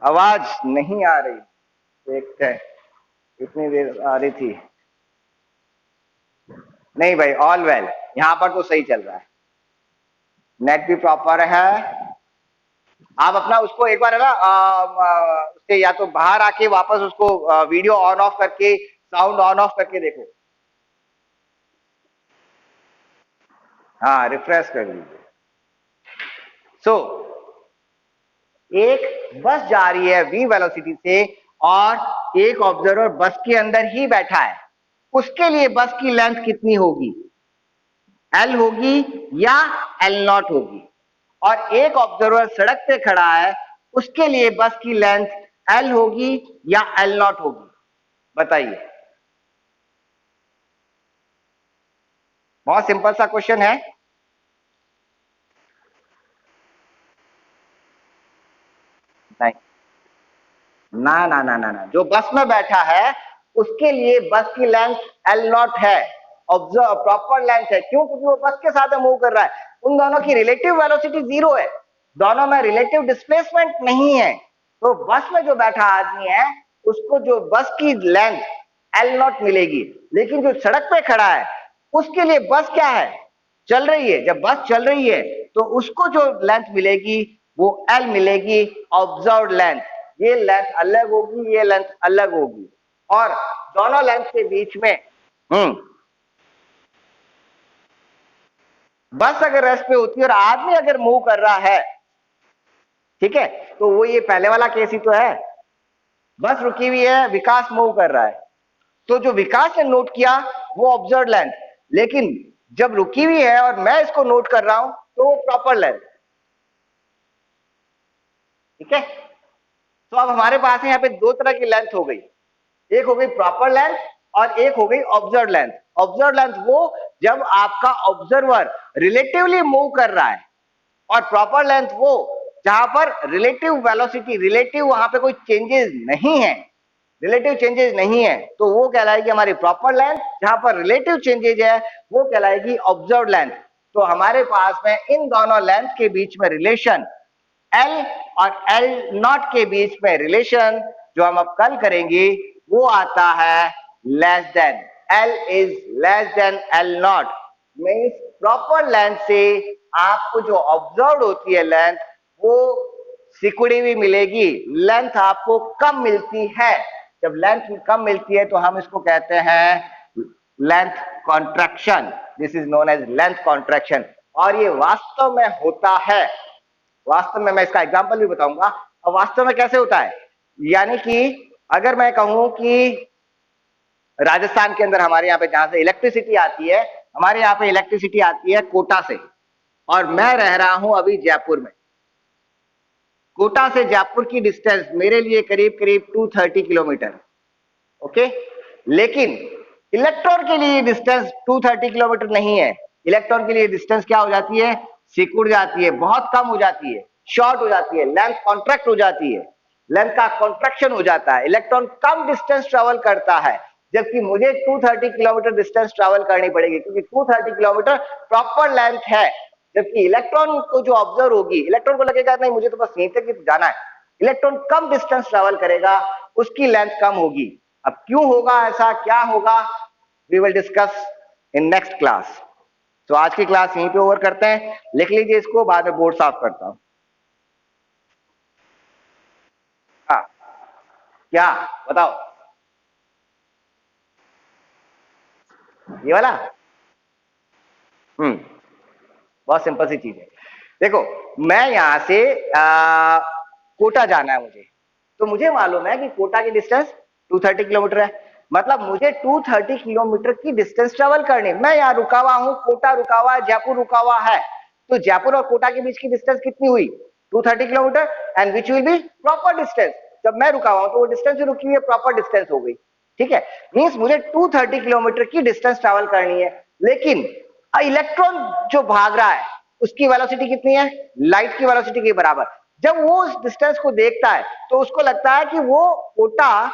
आवाज नहीं आ रही, देखते हैं, इतनी देर आ रही थी नहीं भाई, ऑल वेल, यहां पर तो सही चल रहा है, नेट भी प्रॉपर है। आप अपना उसको एक बार है ना उससे या तो बाहर आके वापस उसको वीडियो ऑन ऑफ करके, साउंड ऑन ऑफ करके देखो। हाँ रिफ्रेश कर लीजिए। सो एक बस जा रही है v वेलोसिटी से और एक ऑब्जर्वर बस के अंदर ही बैठा है, उसके लिए बस की लेंथ कितनी होगी? एल होगी या एल नॉट होगी? और एक ऑब्जर्वर सड़क पे खड़ा है, उसके लिए बस की लेंथ एल होगी या एल नॉट होगी? बताइए। बहुत सिंपल सा क्वेश्चन है। नहीं, ना ना ना ना ना, जो बस में बैठा है उसके लिए बस की लेंथ एल नॉट है, ऑब्जर्व प्रॉपर लेंथ है। क्यों? क्योंकि वो बस के साथ मूव कर रहा है, उन दोनों की रिलेटिव वेलोसिटी जीरो है, दोनों में रिलेटिव डिस्प्लेसमेंट नहीं है। तो बस में जो बैठा आदमी है उसको जो बस की लेंथ एल नॉट मिलेगी, लेकिन जो सड़क पे खड़ा है उसके लिए बस क्या है? चल रही है। जब बस चल रही है तो उसको जो लेंथ मिलेगी वो एल मिलेगी, ऑब्जर्व लेंथ। ये लेंथ अलग होगी, ये लेंथ अलग होगी, और दोनों लेंथ के बीच में बस अगर रेस्ट पे होती है और आदमी अगर मूव कर रहा है, ठीक है, तो वो ये पहले वाला केस ही तो है। बस रुकी हुई है, विकास मूव कर रहा है, तो जो विकास ने नोट किया वो ऑब्जर्व लेंथ, लेकिन जब रुकी हुई है और मैं इसको नोट कर रहा हूं तो वो प्रॉपर लेंथ। ठीक है, तो अब हमारे पास है यहाँ पे दो तरह की लेंथ हो गई, एक हो गई प्रॉपर लेंथ और एक हो गई ऑब्जर्व लेंथ। ऑब्जर्व लेंथ वो जब आपका ऑब्जर्वर रिलेटिवली मूव कर रहा है, और प्रॉपर लेंथ वो जहां पर रिलेटिव वेलोसिटी, रिलेटिव वहां पे कोई चेंजेस नहीं है, रिलेटिव चेंजेस नहीं है, तो वो कहलाएगी हमारी प्रॉपर लेंथ। जहां पर रिलेटिव चेंजेस है वो कहलाएगी ऑब्जर्व लेंथ। तो हमारे पास में इन दोनों लेंथ के बीच में रिलेशन एल और एल नॉट के बीच में रिलेशन जो हम अब कल करेंगे वो आता है less than. L is less than L not, means proper length से आपको जो ऑब्जर्व होती है लेंथ वो सिकुड़ी हुई मिलेगी, लेंथ आपको कम मिलती है। जब लेंथ कम मिलती है तो हम इसको कहते हैं length contraction. This is known as length contraction, और ये वास्तव में होता है। वास्तव में मैं इसका एग्जांपल भी बताऊंगा। अब वास्तव में कैसे होता है, यानी कि अगर मैं कहूं कि राजस्थान के अंदर हमारे यहाँ पे जहां से इलेक्ट्रिसिटी आती है, हमारे यहाँ पे इलेक्ट्रिसिटी आती है कोटा से, और मैं रह रहा हूं अभी जयपुर में। कोटा से जयपुर की डिस्टेंस मेरे लिए करीब करीब 230 किलोमीटर, ओके। लेकिन इलेक्ट्रॉन के लिए डिस्टेंस 230 किलोमीटर नहीं है। इलेक्ट्रॉन के लिए डिस्टेंस क्या हो जाती है? सिकुड़ जाती है, बहुत कम हो जाती है, शॉर्ट हो जाती है, लेंथ कॉन्ट्रैक्ट हो जाती है, लेंथ का कॉन्ट्रैक्शन हो जाता है। इलेक्ट्रॉन कम डिस्टेंस ट्रेवल करता है, जबकि मुझे 230 किलोमीटर डिस्टेंस ट्रेवल करनी पड़ेगी, क्योंकि 230 किलोमीटर प्रॉपर लेंथ है। जबकि इलेक्ट्रॉन को जो ऑब्जर्व होगी, इलेक्ट्रॉन को लगेगा नहीं मुझे तो बस यहीं तक ही जाना है, इलेक्ट्रॉन कम डिस्टेंस ट्रेवल करेगा, उसकी लेंथ कम होगी। अब क्यों होगा ऐसा, क्या होगा, we will discuss in next class. तो आज की क्लास यहीं पे ओवर करते हैं, लिख लीजिए इसको, बाद में बोर्ड साफ करता हूं। हाँ, क्या बताओ? ये वाला बहुत सिंपल सी चीज है। देखो, मैं यहां से कोटा जाना है मुझे, तो मुझे मालूम है कि कोटा की डिस्टेंस 230 किलोमीटर है, मतलब मुझे 230 किलोमीटर की डिस्टेंस ट्रेवल करनी है। मैं यहाँ रुका हुआ हूँ, कोटा रुका हुआ है, जयपुर रुका हुआ है, तो जयपुर और कोटा के बीच की डिस्टेंस कितनी हुई? 230 kilometre, and which will be proper distance. जब मैं रुका हुआ हूँ तो वो डिस्टेंस जो रुकी हुई है प्रॉपर डिस्टेंस हो गई। ठीक है, मीन्स मुझे 230 किलोमीटर की डिस्टेंस ट्रेवल करनी है, लेकिन इलेक्ट्रॉन जो भाग रहा है उसकी वेलोसिटी कितनी है? लाइट की वेलोसिटी के बराबर। जब वो उस डिस्टेंस को देखता है तो उसको लगता है कि वो कोटा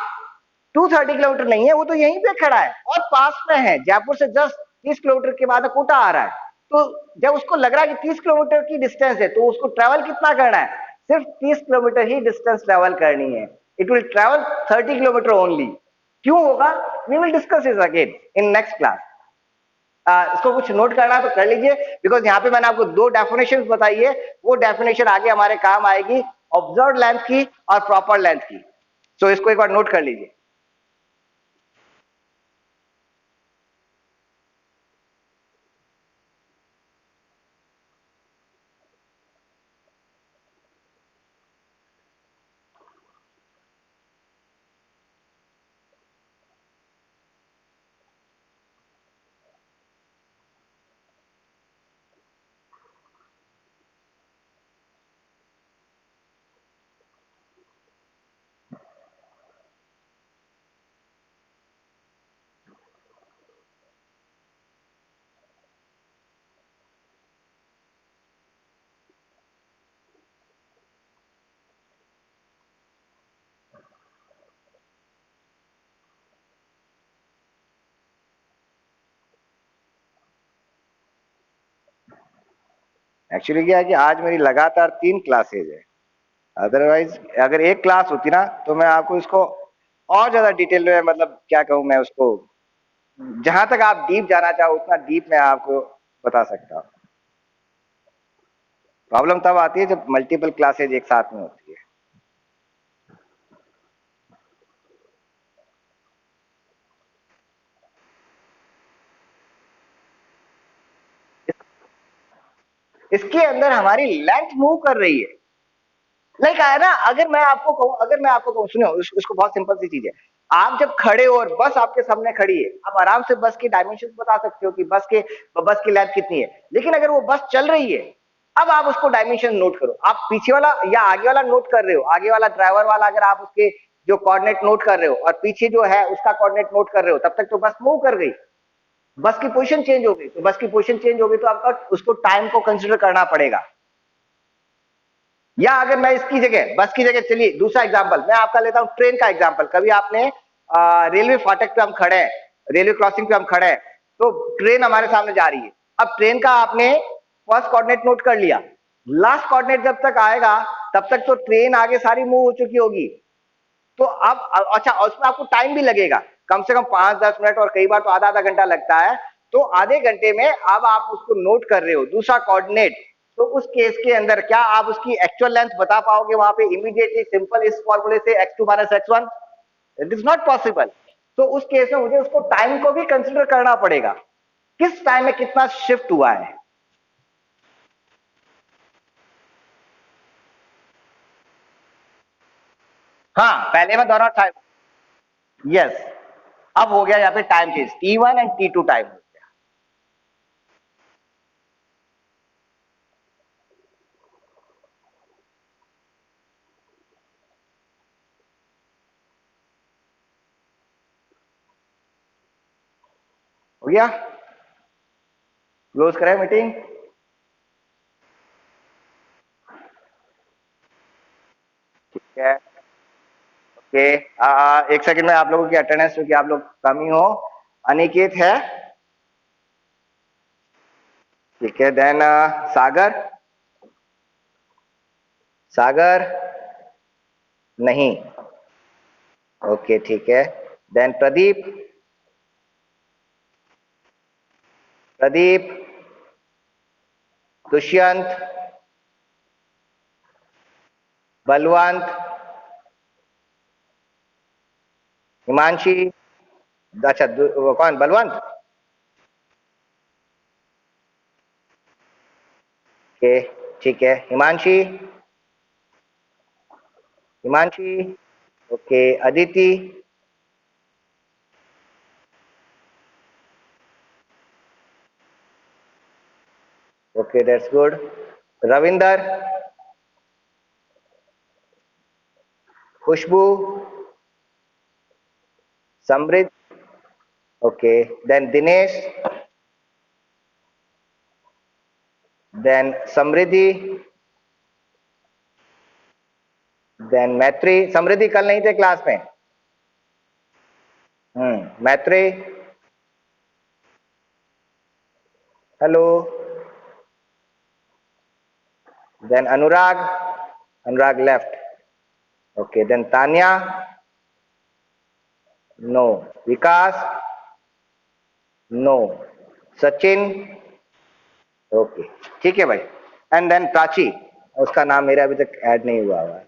230 किलोमीटर नहीं है, वो तो यहीं पे खड़ा है और पास में है, जयपुर से जस्ट 30 किलोमीटर के बाद कोटा आ रहा है। तो जब उसको लग रहा है कि 30 किलोमीटर की डिस्टेंस है, तो उसको ट्रेवल कितना करना है? सिर्फ 30 किलोमीटर ही डिस्टेंस ट्रेवल करनी है। It will travel 30 kilometre only. क्यों होगा? We will discuss it again in next class. इसको कुछ नोट करना है तो कर लीजिए, बिकॉज यहाँ पे मैंने आपको दो डेफिनेशन बताई है, वो डेफिनेशन आगे हमारे काम आएगी, ऑब्जर्व लेंथ की और प्रॉपर लेंथ की। तो इसको एक बार नोट कर लीजिए। एक्चुअली क्या है कि आज मेरी लगातार 3 क्लासेज है, अदरवाइज अगर एक क्लास होती ना तो मैं आपको इसको और ज्यादा डिटेल में, मतलब क्या कहूँ मैं उसको, जहां तक आप डीप जाना चाहो उतना डीप मैं आपको बता सकता हूँ। प्रॉब्लम तब आती है जब मल्टीपल क्लासेज एक साथ में होती है। इसके अंदर हमारी लेंथ मूव कर रही है। लाइक है ना, अगर मैं आपको कहूँ, सुनो उसको, बहुत सिंपल सी चीज है। आप जब खड़े हो और बस आपके सामने खड़ी है, आप आराम से बस की डायमेंशन बता सकते हो कि बस की लेंथ कितनी है। लेकिन अगर वो बस चल रही है, अब आप उसको डायमेंशन नोट करो। आप पीछे वाला या आगे वाला नोट कर रहे हो, आगे वाला ड्राइवर वाला अगर आप उसके जो कोऑर्डिनेट नोट कर रहे हो और पीछे जो है उसका कोऑर्डिनेट नोट कर रहे हो, तब तक तो बस मूव कर गई। बस की पोजीशन चेंज हो गई, तो बस की पोजीशन चेंज हो गई तो आपका उसको टाइम को कंसीडर करना पड़ेगा। या अगर मैं इसकी जगह, बस की जगह, चलिए दूसरा एग्जांपल मैं आपका लेता हूं, ट्रेन का एग्जांपल। कभी आपने रेलवे फाटक पे हम खड़े हैं, रेलवे क्रॉसिंग पे हम खड़े हैं, तो ट्रेन हमारे सामने जा रही है। अब ट्रेन का आपने फर्स्ट कोऑर्डिनेट नोट कर लिया, लास्ट कोऑर्डिनेट जब तक आएगा तब तक तो ट्रेन आगे सारी मूव हो चुकी होगी। तो अब अच्छा, उसमें आपको टाइम भी लगेगा, कम से कम 5-10 मिनट, और कई बार तो आधा आधा घंटा लगता है। तो आधे घंटे में अब आप उसको नोट कर रहे हो दूसरा कोऑर्डिनेट, तो उस केस के अंदर क्या आप उसकी एक्चुअल लेंथ बता पाओगे वहां पे इमीडिएटली सिंपल इस फॉर्मूले से x2 minus x1? It is not possible. तो उस केस में मुझे उसको टाइम को भी कंसिडर करना पड़ेगा, किस टाइम में कितना शिफ्ट हुआ है। हाँ, पहले में दोनों टाइम, यस। अब हो गया यहाँ पे time change, T1 and T2 time हो गया। क्लोज करें मीटिंग। ठीक है, ओके। एक सेकंड में आप लोगों की अटेंडेंस, क्योंकि आप लोग कम ही हो। अनिकेत है, ठीक है। देन सागर, सागर नहीं, ओके ठीक है। देन प्रदीप, प्रदीप, दुष्यंत, बलवंत, हिमांशी, अच्छा वो कौन, बलवंत? ओके ठीक है। Himanshi, Himanshi, okay. Aditi, okay that's good. Ravinder, Khushboo, Samriddh, okay. Then Dinesh, then Samriddhi, then Maitri. Samriddhi कल नहीं थे क्लास में। Maitri, hello. Then Anurag, Anurag left, okay. Then Tanya, no. Vikas, no. Sachin, okay ठीक है भाई। एंड देन प्राची, उसका नाम मेरा अभी तक ऐड नहीं हुआ है।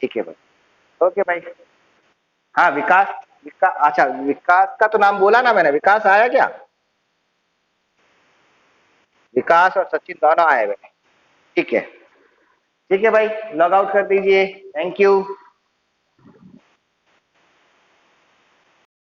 ठीक है भाई, ओके भाई। हाँ विकास, अच्छा विकास का तो नाम बोला ना मैंने, विकास आया क्या? विकास और सचिन दोनों आए हुए हैं। ठीक है, ठीक है भाई, लॉग आउट कर दीजिए। Thank you.